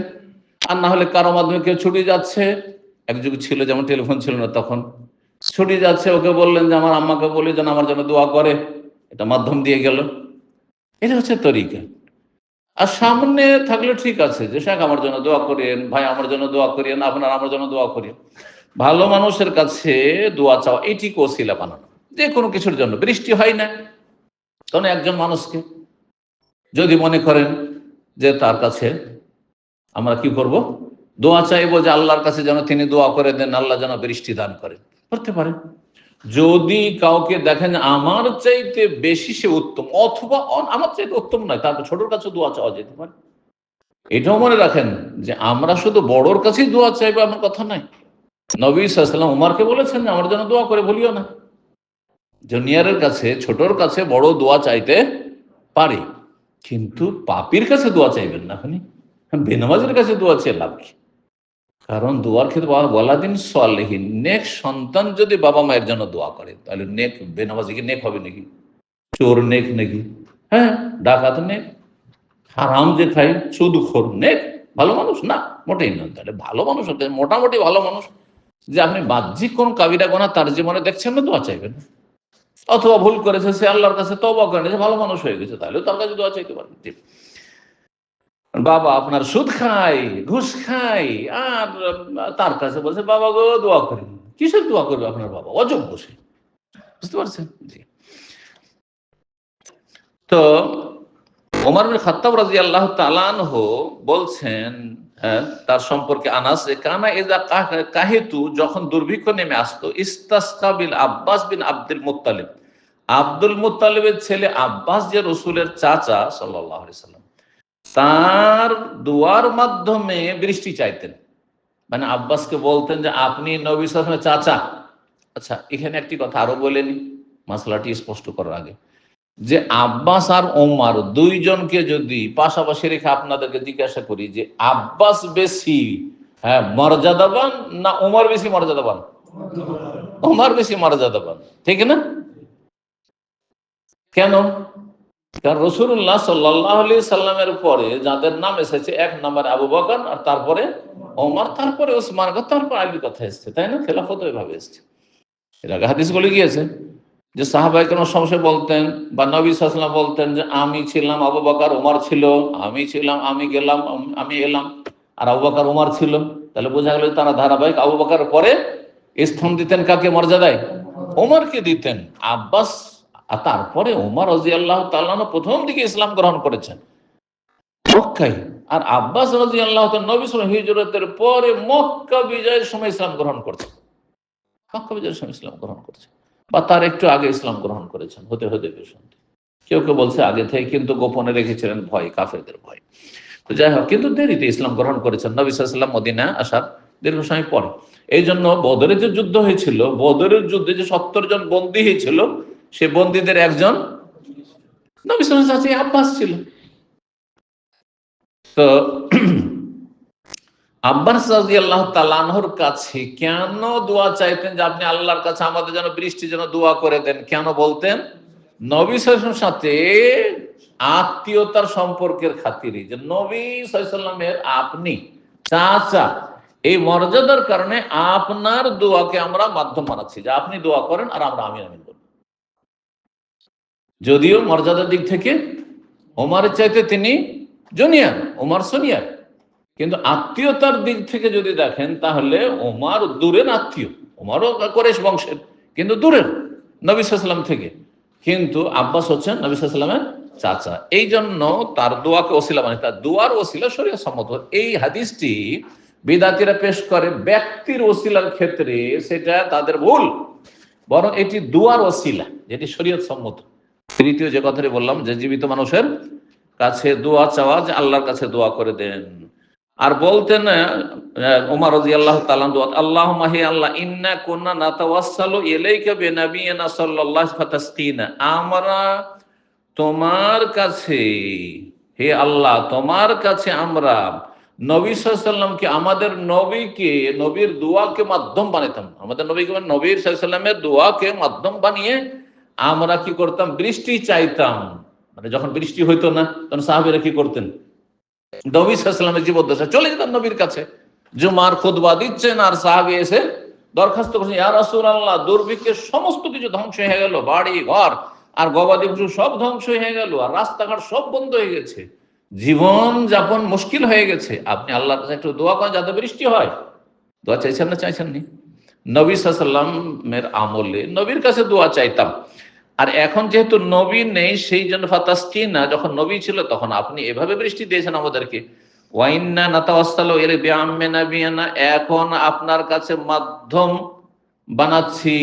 আর না হলে কারো মাধ্যমে কেউ ছুটে যাচ্ছে। এক যুগ ছিল যেমন টেলিফোন ছিল না, তখন ছুটে যাচ্ছে, ওকে বললেন যে আমার আম্মাকে বলে যেন আমার জন্য দোয়া করে, এটা মাধ্যম দিয়ে গেল। এটা হচ্ছে তরিকা। আর সামনে থাকলে ঠিক আছে যে শেখ আমার জন্য দোয়া করিয়েন, ভাই আমার জন্য দোয়া করিয়েন, আপনার আমার জন্য দোয়া করিয়েন। ভালো মানুষের কাছে দোয়া চাওয়া, এটিকে ওসিলা বানানো। যে কোনো কিছুর জন্য, বৃষ্টি হয় না, তখন একজন মানুষকে যদি মনে করেন যে তার কাছে আমরা কি করব, দোয়া চাইবো যে আল্লাহর কাছে যেন তিনি দোয়া করে দেন, আল্লাহ যেন বৃষ্টি দান করেন, করতে পারেন। যদি কাউকে দেখেন আমার চাইতে বেশি সে উত্তম, অথবা আমার চাইতে উত্তম নয়, তারপর ছোটর কাছে দোয়া চাওয়া যেতে পারে। এটাও মনে রাখেন যে আমরা শুধু বড়র কাছেই দোয়া চাইবো এমন কথা নাই। নবী সাল্লাল্লাহু আলাইহি ওয়াসাল্লাম উমরকে বলেছেন যে আমার জন্য দোয়া করে বলিও না। জুনিয়রের কাছে, ছোটর কাছে বড় দোয়া চাইতে পারে, কিন্তু পাপীর কাছে দোয়া চাইবেন না। আপনি বেনামাজের কাছে দোয়া চেয়ে লাভ কি? কারণ দোয়ার ক্ষেত্রে বলা দিন সালেহীন, নেক সন্তান যদি বাবা মায়ের জন্য দোয়া করে, তাহলে নেক বেনামাজি কি নেক হবে নাকি? চোর নেক নাকি? ডাকাত নেক? হারাম যে খায় সুদখোর নেক? ভালো মানুষ না, মোটেই না। তাহলে ভালো মানুষ হতে মোটামুটি ভালো মানুষ, যে আপনি বাহ্যিক কোন কাবিরা গোনা তার জীবনে দেখছেন না, দোয়া চাইবেন। অথবা ভুল করেছে, সে আল্লাহর কাছে তওবা করে নিয়েছে, ভালো মানুষ হয়ে গেছে, তাহলে তার কাছে দোয়া চাইতে পারেন। বাবা আপনার সুদ খায়, ঘুষ খায়, আর তার কাছে বলছে বাবা গো দোয়া করেন। কিসের দোয়া করবে আপনার বাবা? অযোগ্য সে, বুঝতে পারছেন? জি। তো ওমর বিন খাত্তাব রাদিয়াল্লাহু তাআলা আনহু বলছেন, তার সম্পর্কে আনাস, কানা ইযা কাহিতু, যখন দুর্ভিক্ষ নেমে আসতো, ইস্তাসকা বিল আব্বাস বিন আব্দুল মুত্তালিব, আব্দুল মুত্তালিবের ছেলে আব্বাস যে রাসূলের চাচা সাল্লাল্লাহু আলাইহি সাল্লাম, তার দোয়ার মাধ্যমে বৃষ্টি চাইতেন। মানে আব্বাসকে বলতেন যে আপনি নবী সাল্লাল্লাহু আলাইহি ওয়াসাল্লামের চাচা। আচ্ছা, এখানে একটি কথা আরো বলেনি মাসলাটি স্পষ্ট করার আগে, যে আব্বাস আর ওমর দুইজনকে যদি পাশাপাশি রেখে আপনাদেরকে জিজ্ঞাসা করি যে আব্বাস বেশি মর্যাদাবান না ওমর বেশি মর্যাদাবান? ওমর বেশি মর্যাদাবান, ঠিক না? কেন? কারণ রাসূলুল্লাহ সাল্লাল্লাহু আলাইহি সাল্লামের পরে যাদের নাম এসেছে, 1 নম্বরে আবু বকর, আর তারপরে ওমর, তারপরে ওসমান, তারপর আলীর কথা এসেছে, তাই না? খেলাফত ওইভাবে এসেছে, এর আগে হাদিস বলে গিয়েছে যে সাহাবায়ে কেরাম সমস্যা বলতেন, বা নবী সাল্লাল্লাহু আলাইহি ওয়াসাল্লাম বলতেন যে আমি ছিলাম, আবু বকর ওমর ছিল, আমি ছিলাম, আমি গেলাম, আমি এলাম, আর আবু বকর ওমর ছিল। তাহলে বোঝা গেল তারা ধারাবাহিক। আবু বকরের পরে স্থান দিতেন কাকে মর্যাদায়? ওমরকে দিতেন। আব্বাস আর তারপরে ওমর রাদিয়াল্লাহু তাআলা আনহু প্রথম দিকে ইসলাম গ্রহণ করেছেন মক্কায়, আর আব্বাস রাদিয়াল্লাহু তাআলা নবী সাল্লাল্লাহু আলাইহি ওয়াসাল্লাম হিজরতের পরে মক্কা বিজয়ের সময় ইসলাম গ্রহণ করছেন। মক্কা বিজয়ের সময় ইসলাম গ্রহণ করছেন, বা তার একটু আগে ইসলাম গ্রহণ করেছেন, হতে হতে সন্ধি। কেউ কেউ বলছে আগে থেকে, কিন্তু গোপনে রেখেছিলেন ভয়, কাফেরদের ভয়। তো যাই হোক, কিন্তু দেরিতে ইসলাম গ্রহণ করেছেন নবী সাল্লাল্লাহু আলাইহি ওয়াসাল্লাম মদিনা আসার দীর্ঘ সময় পরে। এই জন্য বদরের যে যুদ্ধ হয়েছিল, বদরের যুদ্ধে যে 70 জন বন্দী হয়েছিল, সে বন্দীদের একজন নবী সাল্লাল্লাহু আলাইহি ওয়াসাল্লাম আব্বাস ছিল। তো আব্বাস রাদিয়াল্লাহু তাআলা আনহুর কাছে কেন দোয়া চাইতেন যে আপনি আল্লাহর কাছে আমাদের যেন বৃষ্টি যেন দোয়া করে দেন, কেন বলতেন? নবী সাল্লাল্লাহু আলাইহি ওয়াসাল্লামের সাথে আত্মীয়তার সম্পর্কের খাতিরে, যে নবী সাল্লাল্লাহু আলাইহি ওয়াসাল্লামের আপনি চাচা, এই মর্যাদার কারণে আপনার দোয়াকে আমরা মাধ্যম বানাচ্ছি, যে আপনি দোয়া করেন আর আমরা আমিন আমিন বলি। যদিও মর্যাদার দিক থেকে ওমরের চাইতে তিনি জুনিয়র, ওমর সিনিয়র, কিন্তু আত্মীয়তার দিক থেকে যদি দেখেন তাহলে ওমর দূরের আত্মীয়। ওমরও কোরেশ বংশের, কিন্তু দূরের নবী সাল্লাল্লাহু আলাইহি ওয়াসাল্লাম থেকে। কিন্তু আব্বাস হচ্ছেন নবী সাল্লাল্লাহু আলাইহি ওয়াসাল্লামের চাচা, এই জন্য তার দোয়াকে ওসিলা, মানে তার দোয়ার ওসিলা শরীয়ত সম্মত। এই হাদিসটি বিদাতিরা পেশ করে ব্যক্তির ওসিলার ক্ষেত্রে, সেটা তাদের ভুল, বরং এটি দোয়ার ওসিলা যেটি শরীয়ত সম্মত। তৃতীয় যে কথাটি বললাম, যে জীবিত মানুষের কাছে দোয়া চাওয়া, যে আল্লাহর কাছে দোয়া করে দেন। আর বলতেন ওমর রাদিয়াল্লাহু তাআলা দোয়া, আল্লাহুম্মা হে আল্লাহ, ইন্না কুন্না নাতাওয়াসসালু ইলাইকা বিনাবিয়িনা সাল্লাল্লাহু ফাতাসকিনা, আমরা তোমার কাছে, হে আল্লাহ তোমার কাছে আমরা নবী সাল্লাল্লাহু আলাইহি ওয়াসাল্লামকে, আমাদের নবীকে, নবীর দোয়াকে মাধ্যম বানাতাম, আমাদের নবীকে মানে নবীর সাল্লাল্লাহু আলাইহি ওয়াসাল্লামের দোয়াকে মাধ্যম বানিয়ে আমরা কি করতাম? বৃষ্টি চাইতাম। মানে যখন বৃষ্টি হইতো না, তখন সাহাবীরা কি করতেন? নবী সাল্লাল্লাহু আলাইহি ওয়াসাল্লামের জীবদ্দশায় চলে যেতাম নবীর কাছে, জুমার খুতবা দিচ্ছেন আর সাহাবী এসে দরখাস্ত করছেন, ইয়া রাসূলুল্লাহ, দুর্ভিক্ষে সমস্ত কিছু ধ্বংস হয়ে গেল, বাড়ি ঘর আর গবাদি পশু সব ধ্বংস হয়ে গেল, আর রাস্তাঘাট সব বন্ধ হয়ে গেছে, জীবন যাপন মুশকিল হয়ে গেছে, আপনি আল্লাহর কাছে একটু দোয়া করেন যাতে বৃষ্টি হয়। দোয়া চাইছেন না চাইছেননি? নবী সাল্লাল্লাহু আলাইহি ওয়াসাল্লামের আমলে নবীর কাছে দোয়া চাইতাম। আর এখন যেহেতু নবী নেই, সেই জন্য ফাতাসকিনা, যখন নবী ছিল তখন আপনি এভাবে বৃষ্টি দিয়েছেন আমাদেরকে। ওয়াইন্না নাতাওয়াসসালু ইলা বিআম্মি নাবিয়ানা, এখন আপনার কাছে মাধ্যম বানাচ্ছি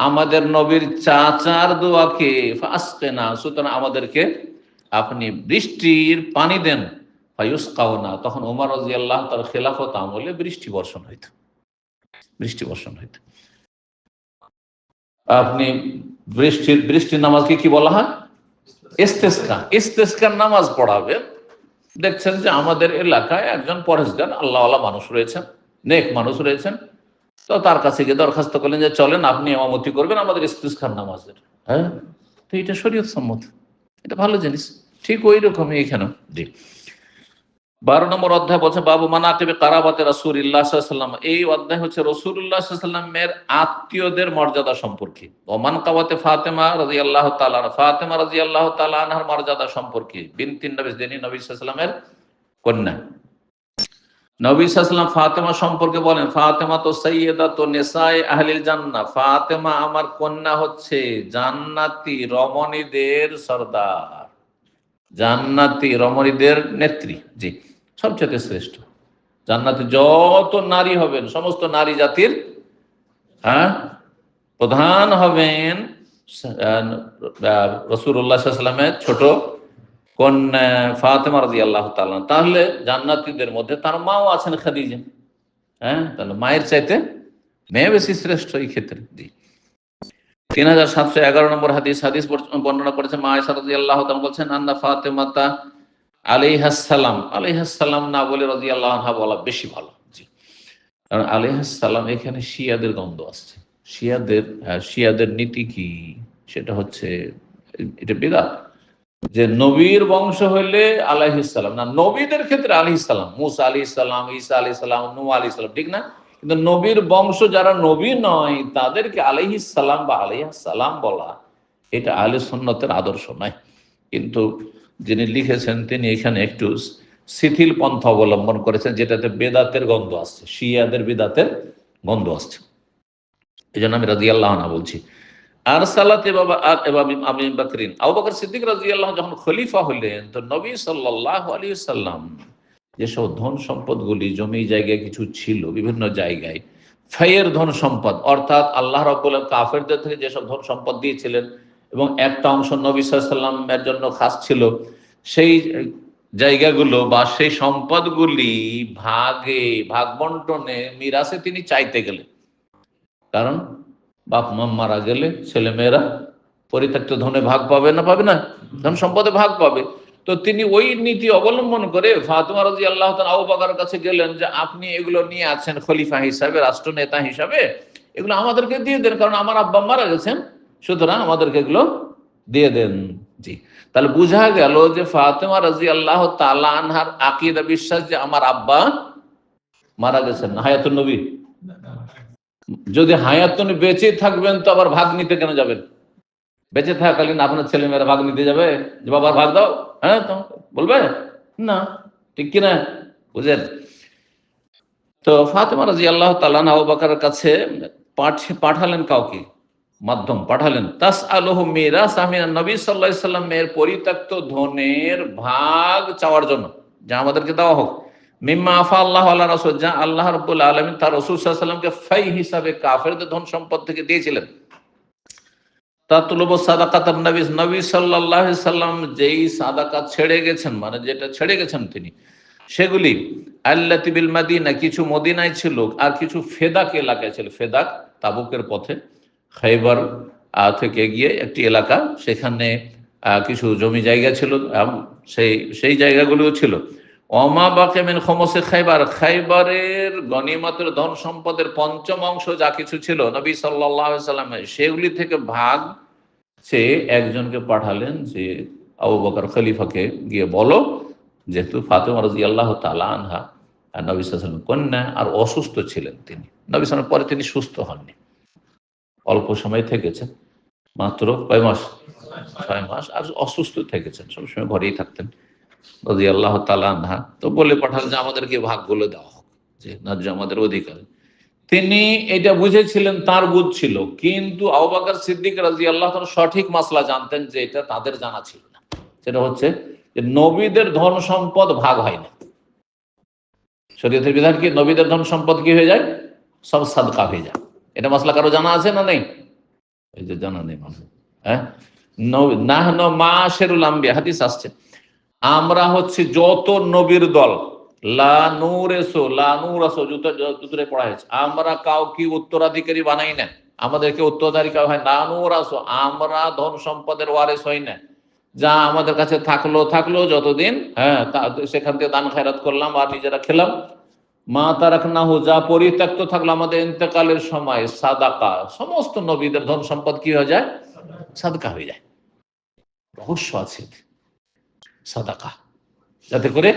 আমাদের নবীর চাচার দোয়াকে, ফাসকিনা, সুতরাং আমাদেরকে আপনি বৃষ্টির পানি দেন। ফায়ুসকাউনা, তখন ওমর রাদিয়াল্লাহু তাআলা খেলাফত আমলে বৃষ্টি বর্ষণ হইত, বৃষ্টি বর্ষণ হইত। আপনি বৃষ্টির নামাজকে কি বলা হয়? ইস্তেসকা। ইস্তেসকার নামাজ পড়াবেন। দেখছেন যে আমাদের এলাকায় একজন পরেশগার আল্লাহওয়ালা মানুষ রয়েছেন, নেক মানুষ রয়েছেন, তো তার কাছে গিয়ে দরখাস্ত করলেন যে চলেন আপনি ইমামতি করবেন আমাদের ইস্তেসকার নামাজের। হ্যাঁ, তো এটা শরীয়ত সম্মত, এটা ভালো জিনিস। ঠিক ওই রকমই এখানে। জি, 12 নম্বর অধ্যায় বলছে বাবু মানাকিবে কারাবাতে রাসূলুল্লাহ সাল্লাল্লাহু আলাইহি ওয়াসাল্লাম। এই অধ্যায় হচ্ছে রাসূলুল্লাহ সাল্লাল্লাহু আলাইহি ওয়াসাল্লামের আত্মীয়দের মর্যাদা সম্পর্কে। ও মানকাবাতে ফাতেমা রাদিয়াল্লাহু তাআলা, ফাতেমা রাদিয়াল্লাহু তাআলা আনহার মর্যাদা সম্পর্কে। বিনতিন নবী, যিনি নবী সাল্লাল্লাহু আলাইহি ওয়াসাল্লামের কন্যা। নবী সাল্লাল্লাহু আলাইহি ওয়াসাল্লাম ফাতেমা সম্পর্কে বলেন, ফাতেমা তো সাইয়্যিদাতু নিসায়ে আহলিল জান্নাহ, ফাতেমা আমার কন্যা হচ্ছে জান্নাতি রমণীদের সরদার, জান্নাতি রমণীদের নেত্রী। জি, সবচেয়ে শ্রেষ্ঠ। জান্নাতে যত নারী হবেন, সমস্ত নারী জাতির প্রধান হবেন রাসূলুল্লাহ সাল্লাল্লাহু আলাইহি ওয়াসাল্লামের ছোট কন্যা ফাতেমা রাদিয়াল্লাহু তাআলা। তাহলে জান্নাতীদের মধ্যে তার মাও আছেন খাদিজা। তাহলে মায়ের চাইতে মেয়ে বেশি শ্রেষ্ঠ এই ক্ষেত্রে। জি, 3711 নম্বর হাদিস বর্ণনা করেছেন মা আয়েশা রাদিয়াল্লাহু তাআলা, বলছেন আন্না ফাতেমাতা আলাইহাস সালাম না বলে রাদিয়াল্লাহু আনহা বলা বেশি ভালো। জি, কারণ আলাইহাস সালাম এখানে শিয়াদের গন্ধ আসছে। শিয়াদের নীতি কি? সেটা হচ্ছে, এটা বিদআত, যে নবীর বংশ হইলে আলাইহিস সালাম না, নবীদের ক্ষেত্রে আলাইহিস সালাম, মুসা আলাইহিস সালাম, ঈসা আলাইহিস সালাম, নূহ আলাইহিস সালাম, ঠিক না? কিন্তু নবীর বংশ যারা নবী নয় তাদেরকে আলাইহিস সালাম বা আলাইহাস সালাম বলা, এটা আহলে সুন্নতের আদর্শ নয়। কিন্তু যিনি লিখেছেন তিনি এখানে একটু শিথিল পন্থা অবলম্বন করেছেন, যেটাতে বেদাতের গন্ধ আসছে, শিয়াদের বেদাতের গন্ধ আসছে। এই জন্য আমি রাদিয়াল্লাহু আনহু বলছি। আর সালাতে বাবা আবু বকরিন, আবু বকর সিদ্দিক রাদিয়াল্লাহু যখন খলিফা হলেন, তো নবী সাল্লাল্লাহু আলাইহি ওয়াসাল্লাম যেসব ধন সম্পদগুলি, জমি জায়গায় কিছু ছিল বিভিন্ন জায়গায়, ফাইয়ের ধন সম্পদ, অর্থাৎ আল্লাহ রাব্বুল আলামিন কাফেরদের থেকে যেসব ধন সম্পদ দিয়েছিলেন এবং একটা অংশ নবী সাল্লাল্লাহু আলাইহি ওয়াসাল্লামের জন্য খাস ছিল, সেই জায়গাগুলো বা সেই সম্পদগুলি ভাগ বন্টনে, মিরাসে তিনি চাইতে গেলেন। কারণ বাপ মা মারা গেলে ছেলে মেয়েরা পরিত্যক্ত ধনে ভাগ পাবে না, ধন সম্পদে ভাগ পাবে। তো তিনি ওই নীতি অবলম্বন করে ফাতেমা রাদিয়াল্লাহু তাআলা আবু বকরের কাছে গেলেন যে আপনি এগুলো নিয়ে আছেন খলিফা হিসাবে, রাষ্ট্রনেতা হিসাবে, এগুলো আমাদেরকে দিয়ে দেন, কারণ আমার আব্বা মারা গেছেন, সুতরাং আমাদেরকে এগুলো দিয়ে দেন। জি, তাহলে বোঝা গেল যে ফাতেমা রাদিয়াল্লাহু তাআলা আনহার আকীদা, বিশ্বাস যে আমার আব্বা মারা গেছেন হায়াতুন নবী। যদি হায়াতুন বেঁচে থাকবেন তো আবার ভাগ নিতে কেন যাবেন? বেঁচে থাকাকালীন আপনার ছেলে মেয়েরা ভাগ নিতে যাবে যে বাবার ভাগ দাও? হ্যাঁ, তো বলবে না, ঠিক কিনা? বুঝেন? তো ফাতেমা রাদিয়াল্লাহু তাআলা আবু বকরের কাছে পাঠালেন, কাউকে মাধ্যম পাঠালেন, তাসআলুহু মিরাসা মিনান নবী সাল্লাল্লাহু আলাইহি সাল্লামের পরিত্যক্ত ধনের ভাগ চাওয়ার জন্য, যা আমাদেরকে দেওয়া হোক। মিম্মা আফা আল্লাহু আলা রাসূল, যা আল্লাহ রাব্বুল আলামিন তার রাসূল সাল্লাল্লাহু আলাইহি সাল্লামকে ফাই হিসাবে কাফেরদের ধন সম্পদ থেকে দিয়েছিলেন। তাতলুবু সাদাকাতান নবী, নবী সাল্লাল্লাহু আলাইহি সাল্লাম যেই সাদাকা ছেড়ে গেছেন, মানে যেটা ছেড়ে গেছেন তিনি, সেগুলি আল্লাতি বিল মাদিনা, কিছু মদিনায় ছিল, আর কিছু ফেদাক এলাকায় ছিল। ফেদাক তাবুকের পথে, খাইবার থেকে গিয়ে একটি এলাকা, সেখানে কিছু জমি জায়গা ছিল, সেই সেই জায়গাগুলিও ছিল। ওমা বাকে মিন খমসে খাইবার, খাইবারের গনিমতের ধন সম্পদের পঞ্চম অংশ যা কিছু ছিল নবী সাল্লাল্লাহু আলাইহি সাল্লামের, সেগুলি থেকে ভাগ সে একজনকে পাঠালেন যে আবু বকর খলিফাকে গিয়ে বলো, যেহেতু ফাতেমা রাদিয়াল্লাহু তাআলা আনহা নবী সাল্লাল্লাহু আলাইহি ওয়াসাল্লাম কন্যা, আর অসুস্থ ছিলেন তিনি, নবী সাল্লাল্লাহু আলাইহি ওয়াসাল্লাম পরে তিনি সুস্থ হননি, অল্প সময় থেকেছেন, মাত্র কয় মাস, 6 মাস, আর অসুস্থ থেকেছেন, সবসময় ঘরেই থাকতেন রাদিয়াল্লাহু তাআলা আনহা। তো বলে পাঠালেন যে আমাদেরকে ভাগগুলো দেওয়া হোক, যে ন্যায্য আমাদের অধিকার। তিনি এটা বুঝেছিলেন, তার বুঝ ছিল, কিন্তু আবু বকর সিদ্দিক রাদিয়াল্লাহু তাআলা সঠিক মাসলা জানতেন, যে এটা তাদের জানা ছিল না। সেটা হচ্ছে যে নবীদের ধন সম্পদ ভাগ হয় না। শরীয়তের বিধান কি, নবীদের ধন সম্পদ কি হয়ে যায়, সব সাদকা হয়ে যায়। এটা মাসলা কারো জানা আছে না নেই? এই যে জানা নেই মানুষ। হ্যাঁ, নাহনু মাশারুল আম্বিয়া, হাদিস আসছে, আমরা হচ্ছে যত নবীর দল, লা নূরেসো, লা নূরাসো, জুতরে পড়া হয়েছে, আমরা কাউকে উত্তরাধিকারী বানাই না, আমাদেরকে উত্তরাধিকারী হয় না, নূরাসো, আমরা ধন সম্পদের ওয়ারিস হই না, যা আমাদের কাছে থাকলো যতদিন, হ্যাঁ, সেখান থেকে দান খায়রাত করলাম আর নিজেরা খেলাম। মা তারাকনাহু, যা পরিত্যক্ত থাকলো আমাদের ইন্তেকালের সময়, সাদাকা, সমস্ত নবীদের ধন সম্পদ কি হয়ে যায়, সাদকা হয়ে যায়। রহস্য আছে সাদাকা, যাতে করে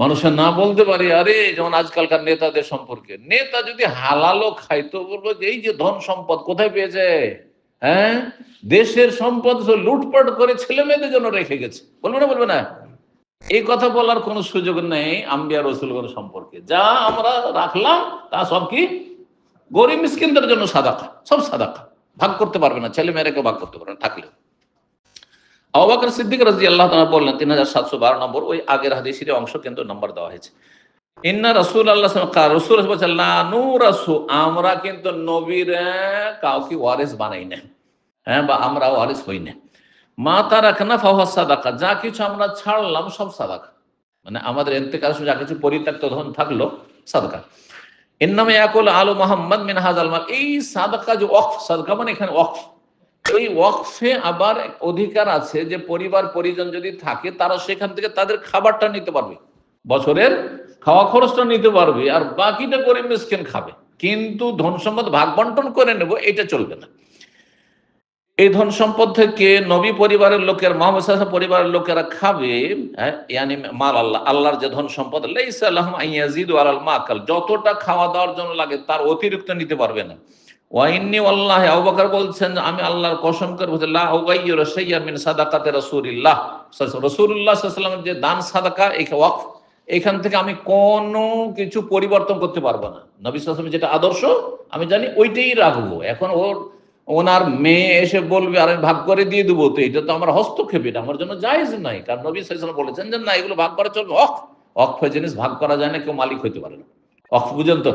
মানুষের না বলতে পারে, আরে যেমন আজকালকার নেতাদের সম্পর্কে, নেতা যদি হালালও খায় তো বলবো যে এই যে ধন সম্পদ কোথায় পেয়েছে, হ্যাঁ, দেশের সম্পদ লুটপাট করে ছেলে মেয়েদের জন্য রেখে গেছে, বলবে না? এই কথা বলার কোনো সুযোগ নেই আম্বিয়া রাসূলগণ সম্পর্কে। যা আমরা রাখলাম তা সব কি গরিব মিসকিনদের জন্য সাদাকা, সব সাদাকা, ভাগ করতে পারবে না, ছেলে মেয়েরা কেউ ভাগ করতে পারবে না থাকলে। আবু বকর সিদ্দিক রাদিয়াল্লাহু তাআলা বললেন 3712 নম্বর, ওই আগের হাদিসের অংশ কিন্তু নম্বর দেওয়া হয়েছে। ইন্না রাসূলুল্লাহ সাল্লাল্লাহু আলাইহি ওয়াসাল্লাম বলেছেন, লা নুরাসু, আমরা কিন্তু নবীর কাউকে ওয়ারিস বানাই না, হ্যাঁ, বা আমরা ওয়ারিস হই না। মা তারাকনা ফাহুয়া সাদাকা, যা কিছু আমরা ছাড়লাম সব সাদাকা, মানে আমাদের ইন্তেকালের সময় যা কিছু পরিত্যক্ত ধন থাকলো সাদাকা। ইন্নামা ইয়াকুল আলু মুহাম্মদ মিন হাযাল মাল, এই সাদাকা যে ওয়াকফ, সাদাকা মানে এখানে ওয়াকফ, এই ওয়াকফে আবার অধিকার আছে যে পরিবার পরিজন যদি থাকে তারা সেখান থেকে তাদের খাবারটা নিতে পারবে, বছরের খাওয়া খরচটা নিতে পারবে, আর বাকিটা গরিব মিসকিন খাবে, কিন্তু ধন সম্পদ ভাগ বন্টন করে নেব এটা চলবে না। এই ধন সম্পদ থেকে নবী পরিবারের লোকের, মুহাম্মদ সাল্লাল্লাহু আলাইহি ওয়াসাল্লাম পরিবারের লোকেরা খাবে, ইয়ানি মাল আল্লাহ, আল্লাহর যে ধন সম্পদ, লাইসা লাহুম আন ইয়াজিদু আলাল মাকাল, যতটা খাওয়া দাওয়ার জন্য লাগে তার অতিরিক্ত নিতে পারবে না। ওয়া ইন্নী ওয়াল্লাহি, আবু বকর বলছেন, আমি আল্লাহর কসম করে বলছি, লা উগাইয়িরু শাইয়্যান মিন সাদাকাতি রাসূলিল্লাহ, রাসূলুল্লাহ সাল্লাল্লাহু আলাইহি ওয়াসাল্লামের যে দান সাদাকা, এই ওয়াকফ, এখান থেকে আমি কোনো কিছু পরিবর্তন করতে পারবো না। নবী সাল্লাল্লাহু আলাইহি ওয়াসাল্লামের যেটা আদর্শ আমি জানি ওইটাই রাখবো। এখন ওনার মেয়ে এসে বলবে আর আমি ভাগ করে দিয়ে দেবো, তো এটা তো আমার হস্তক্ষেপ, এটা আমার জন্য জায়েজ নাই, কারণ নবী সাল্লাল্লাহু আলাইহি ওয়াসাল্লাম বলেছেন যে না, এগুলো ভাগ করা চলবে। অক্ফ জিনিস ভাগ করা যায় না, কেউ মালিক হইতে পারে না। অক্ফ বুঝেন তো?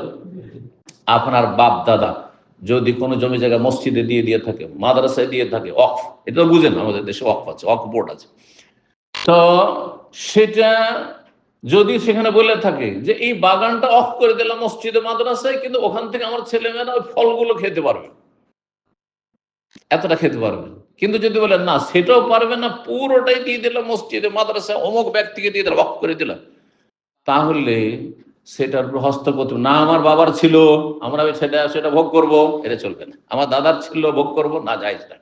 আপনার বাপ দাদা যদি কোনো জমি জায়গা মসজিদে দিয়ে থাকে, মাদ্রাসায় দিয়ে থাকে, অক্ফ, এটা বুঝেন, আমাদের দেশে অক্ফ আছে, অক্ফ বোর্ড আছে। তো সেটা যদি সেখানে বলে থাকে যে এই বাগানটা অফ করে দিলাম মসজিদে মাদ্রাসায়, কিন্তু ওখান থেকে আমার ছেলেমেয়েরা ওই ফলগুলো খেতে পারবে, এতটা খেতে পারবেন। কিন্তু যদি বলেন না সেটাও পারবে না, পুরোটাই দিয়ে দিলাম মসজিদে মাদ্রাসায় অমুক ব্যক্তিকে দিয়ে দিলাম, অফ করে দিলাম, তাহলে সেটার উপর হস্তক্ষেপ না, আমার বাবার ছিল আমরা সেটা সেটা ভোগ করব, এটা চলবে না। আমার দাদার ছিল ভোগ করব না, জায়েজ না।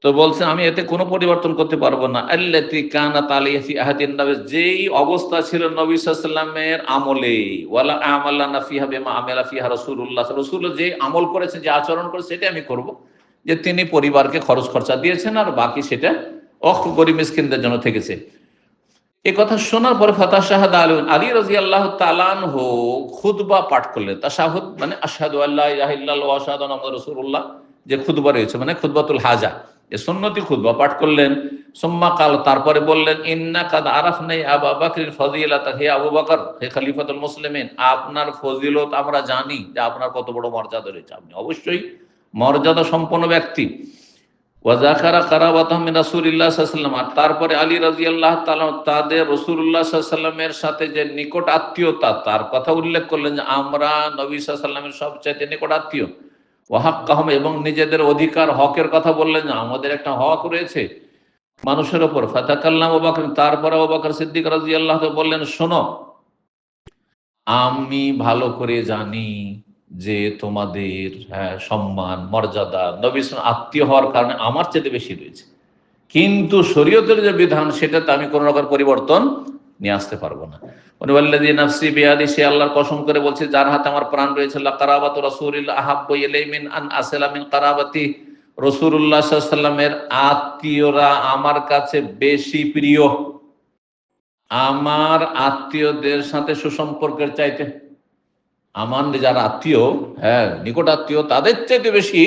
তো বলছে আমি এতে কোনো পরিবর্তন করতে পারবো না। আল্লাতী কানাত আলাইহি ফি আহাদিন নবী, যেই অবস্থা ছিল নবী সাল্লাল্লাহু আলাইহি ওয়াসাল্লামের আমলে, ওয়ালা আমালানা ফিহা বিমা আমিলা ফিহা রাসূলুল্লাহ, রাসূল যে আমল করেছেন, যে আচরণ করেছেন, সেটা আমি করব। যে তিনি পরিবারকে খরচ খরচা দিয়েছেন আর বাকি সেটা গরিব মিসকিনদের জন্য থেকেছে। এ কথা শোনার পরে ফাতাশাহাদ আলী রাদিয়াল্লাহু তাআলা আনহু খুতবা পাঠ করলেন। তাশাহুদ মানে আশহাদু আল্লা ইলাহা ইল্লাল্লাহ ওয়া আশহাদু আন্না মুহাম্মাদুর রাসূলুল্লাহ, যে খুতবা রয়েছে মানে খুতবাতুল হাজা, এ সুন্নতি খুতবা পাঠ করলেন। সুম্মা কাল, তারপরে বললেন, ইন্না কাদ আরাফনা আবু বকরের ফজিলাত, হে আবু বকর, হে খলিফাতুল মুসলিমিন, আপনার ফজিলত আমরা জানি, যে আপনার কত বড় মর্যাদা রয়েছে, আপনি অবশ্যই মর্যাদা সম্পন্ন ব্যক্তি। ওয়াজাকারা কারাবাতাহ মিন রাসূলিল্লাহ সাল্লাল্লাহু আলাইহি ওয়াসাল্লাম, আর তারপরে আলী রাদিয়াল্লাহু তাআলা তাদের রাসূলুল্লাহ সাল্লাল্লাহু আলাইহি ওয়াসাল্লামের সাথে যে নিকট আত্মীয়তা, তার কথা উল্লেখ করলেন, যে আমরা নবী সাল্লাল্লাহু আলাইহি ওয়াসাল্লামের সবচাইতে নিকট আত্মীয়। ওয়াহাক্কাহুম, এবং নিজেদের অধিকার হকের কথা বললেন, যে আমাদের একটা হক রয়েছে মানুষের ওপর। ফাতাকাল্লাম আবু বকর, তারপরে আবু বকর সিদ্দিক রাদিয়াল্লাহু তাআলা বললেন, শোনো, আমি ভালো করে জানি যে তোমাদের সম্মান মর্যাদা নবী আত্মীয় হওয়ার কারণে আমার চেয়ে বেশি রয়েছে, কিন্তু শরীয়তের যে বিধান সেটাতে আমি কোন রকম পরিবর্তন নিয়ে আসতে পারবো না। উনি বললেন যে নাফসি বিয়াদি, সে আল্লাহর কসম করে বলছে যার হাতে আমার প্রাণ রয়েছে, লা কারাবাতু রাসূলিল্লাহ আহাব্বু ইলাইহি মিন আন আসলা মিন কারাবাতি, রাসূলুল্লাহ সাল্লাল্লাহু আলাইহি ওয়াসাল্লামের আত্মীয়রা আমার কাছে বেশি প্রিয় আমার আত্মীয়দের সাথে সুসম্পর্কের চাইতে। আমার যারা আত্মীয়, নিকট আত্মীয়, তাদের চাইতে বেশি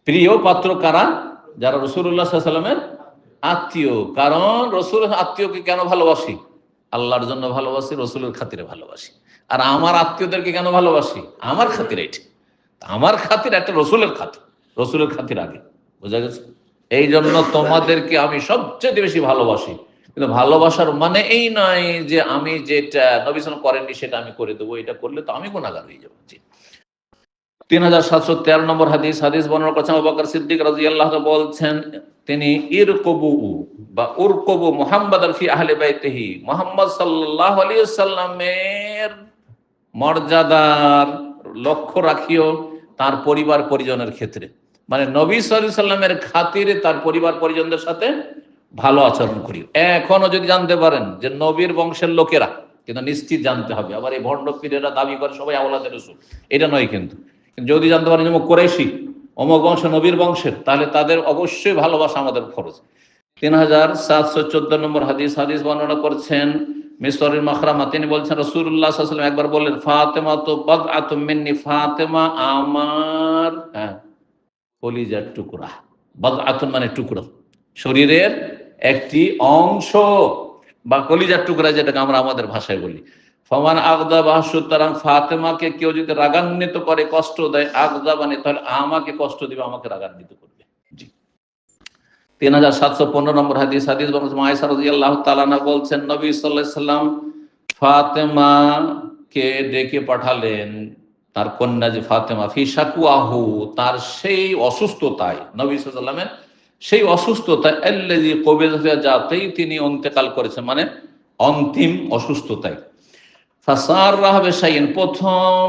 প্রিয় পাত্র কারা? যারা রাসূলুল্লাহ সাল্লাল্লাহু আলাইহি ওয়াসাল্লামের আত্মীয়। কারণ রসুল আত্মীয়কে কেন ভালোবাসি? আল্লাহর জন্য ভালোবাসি, রসুলের খাতিরে ভালোবাসি। আর আমার আত্মীয়দেরকে কেন ভালোবাসি? আমার খাতিরে। এটা আমার খাতির, একটা রসুলের খাতির, রসুলের খাতির আগে। বোঝা গেছে? এই জন্য তোমাদেরকে আমি সবচেয়ে বেশি ভালোবাসি। কিন্তু ভালোবাসার মানে এই নয় যে আমি যেটা নবী সাল্লাল্লাহু আলাইহি ওয়াসাল্লাম করেননি সেটা আমি করে দেবো, এটা করলে তো আমি গুনাহগার হয়ে যাবো। 3713 নম্বর হাদিস বর্ণনা করছেন আবু বকর সিদ্দিক রাদিয়াল্লাহু তাআলা বলছেন, তিনি ইরকুবু বা উরকুবু মুহাম্মাদান ফি আহলি বাইতিহি, মুহাম্মদ সাল্লাল্লাহু আলাইহি ওয়াসাল্লামের মর্যাদার লক্ষ্য রাখিও তার পরিবার পরিজনের ক্ষেত্রে। মানে নবী সাল্লাল্লাহু আলাইহি ওয়াসাল্লামের খাতিরে তার পরিবার পরিজনদের সাথে ভালো আচরণ করি। এখনো যদি জানতে পারেন যে নবীর বংশের লোকেরা, কিন্তু নিশ্চিত জানতে হবে, আবার এই ভণ্ড পীরেরা দাবি করে সবাই আওলাদে রাসূল, এটা নয়। কিন্তু যদি জানতে পারেন যে কুরাইশি অমুক বংশ নবীর বংশের, তাহলে তাদের অবশ্যই ভালোবাসা আমাদের ফরজ। 3714 নম্বর হাদিস বর্ণনা করছেন মিসরের মাখরামা, তিনি বলছেন রাসূলুল্লাহ সাল্লাল্লাহু আলাইহি ওয়াসাল্লাম একবার বললেন, ফাতেমা তো বাদআতুম মিন্নি, ফাতেমা আমার কলিজার টুকরা। বাদআতুন মানে টুকরা, শরীরের একটি অংশ বা কলিজার টুকরা, যেটাকে আমরা আমাদের ভাষায় বলি। ফমান আগদাবা, সুতরাং ফাতেমাকে কেউ যদি রাগান্বিত করে, কষ্ট দেয়, আগদাবানি তাহলে আমাকে কষ্ট দিবে, আমাকে রাগান্বিত করবে। জি। 3715 নম্বর হাদিস আয়েশা রাদিয়াল্লাহু তাআলা বলছেন, নবী সাল্লাল্লাহু আলাইহি ওয়াসাল্লাম ফাতেমাকে ডেকে পাঠালেন, তার কন্যা যে ফাতেমা, ফি শাকুয়াহু, তার সেই অসুস্থতায়, নবী সাল্লাল্লাহু আলাইহি ওয়াসাল্লামের সেই অসুস্থতায়, আল্লাযী কবিযা, যাতেই তিনি ইন্তেকাল করেছেন, মানে অন্তিম অসুস্থতায়। ফাসাররাহা বিশাইইন, প্রথম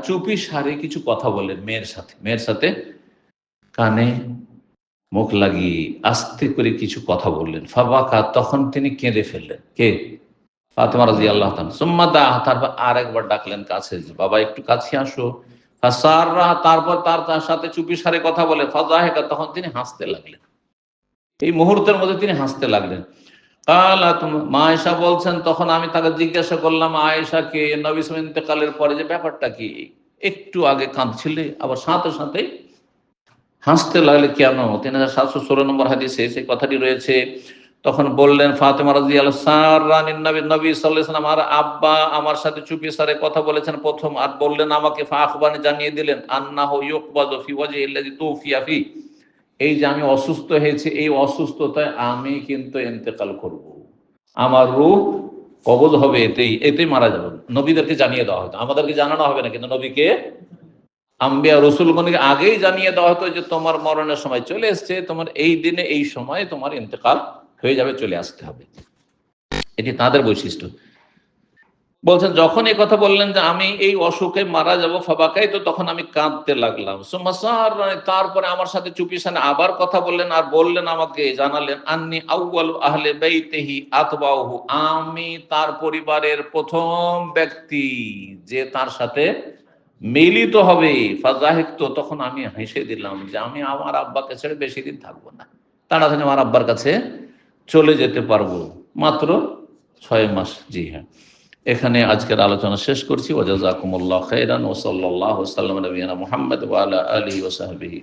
চুপি সারে কিছু কথা বললেন মেয়ের সাথে কানে মুখ লাগিয়ে আস্তে করে কিছু কথা বললেন। ফাবাকা, তখন তিনি কেঁদে ফেললেন। কে? ফাতেমা রাদিয়াল্লাহু তাআলা। সুম্মা দাআ, তারপর আরেকবার ডাকলেন কাছে, যে বাবা একটু কাছে আসো। ফাসাররাহা, তারপর তার সাথে চুপি সারে কথা বলে। ফাযাহিকা, তখন তিনি হাসতে লাগলেন। এই মুহূর্তের মধ্যে তিনি হাসতে লাগলেন। মা আয়েশা বলছেন, তখন আমি তাকে জিজ্ঞাসা করলাম, আয়েশাকে, নবী সাল্লাল্লাহু আলাইহি ওয়াসাল্লাম ইন্তেকালের পরে যে ব্যাপারটা কি, একটু আগে কাঁদছিলে আবার সাথে সাথে হাসতে লাগলে কেন? 3716 নম্বর হাদিসে সেই কথাটি রয়েছে। তখন বললেন ফাতেমা রাদিয়াল্লাহু সাররানিন নবী, নবী সাল্লাল্লাহু আলাইহি ওয়াসাল্লাম আর আব্বা আমার সাথে চুপি সারে কথা বলেছেন প্রথম, আর বললেন আমাকে, ফাখবানি, জানিয়ে দিলেন, আন্নাহু ইউকবাযু ফি ওয়াজহিল্লাযী তুফিয়া ফি, এই যে আমি অসুস্থ হয়েছি, এই অসুস্থতায় আমি কিন্তু ইন্তেকাল করব, আমার রূহ কবজ হবে, এতেই মারা যাব। নবীদেরকে জানিয়ে দেওয়া হতো, আমাদেরকে জানানো হবে না, কিন্তু নবীকে আম্বিয়া রসুলগণকে আগেই জানিয়ে দেওয়া হতো যে তোমার মরণের সময় চলে এসছে, তোমার এই দিনে এই সময়ে তোমার ইন্তেকাল হয়ে যাবে, চলে আসতে হবে। এটি তাদের বৈশিষ্ট্য। বলছেন যখন এই কথা বললেন যে আমি এই অসুখে মারা যাবো ফাবাকাই, তো তখন আমি কাঁদতে লাগলাম। সুমাসার, তারপরে আমার সাথে চুপিসানে আবার কথা বললেন আর বললেন, আমাকে জানালেন আন্নি আউয়ালু আহলে বাইতিহি আতবাউহু, আমি তার পরিবারের প্রথম ব্যক্তি যে তার সাথে মিলিত হবে। ফাজাহিকতু, তখন আমি হেসে দিলাম যে আমি আমার আব্বাকে ছেড়ে বেশি দিন থাকবো না, তাড়াতাড়ি আমার আব্বার কাছে চলে যেতে পারবো, মাত্র 6 মাস। জি হ্যাঁ, এখানে আজকের আলোচনা শেষ করছি। ওয়া জাযাকুমুল্লাহু খাইরান ওয়া সাল্লাল্লাহু ওয়া সাল্লাম আলা নবিয়িনা মুহাম্মদ ওয়া আলা আলিহি ওয়া সাহবিহি।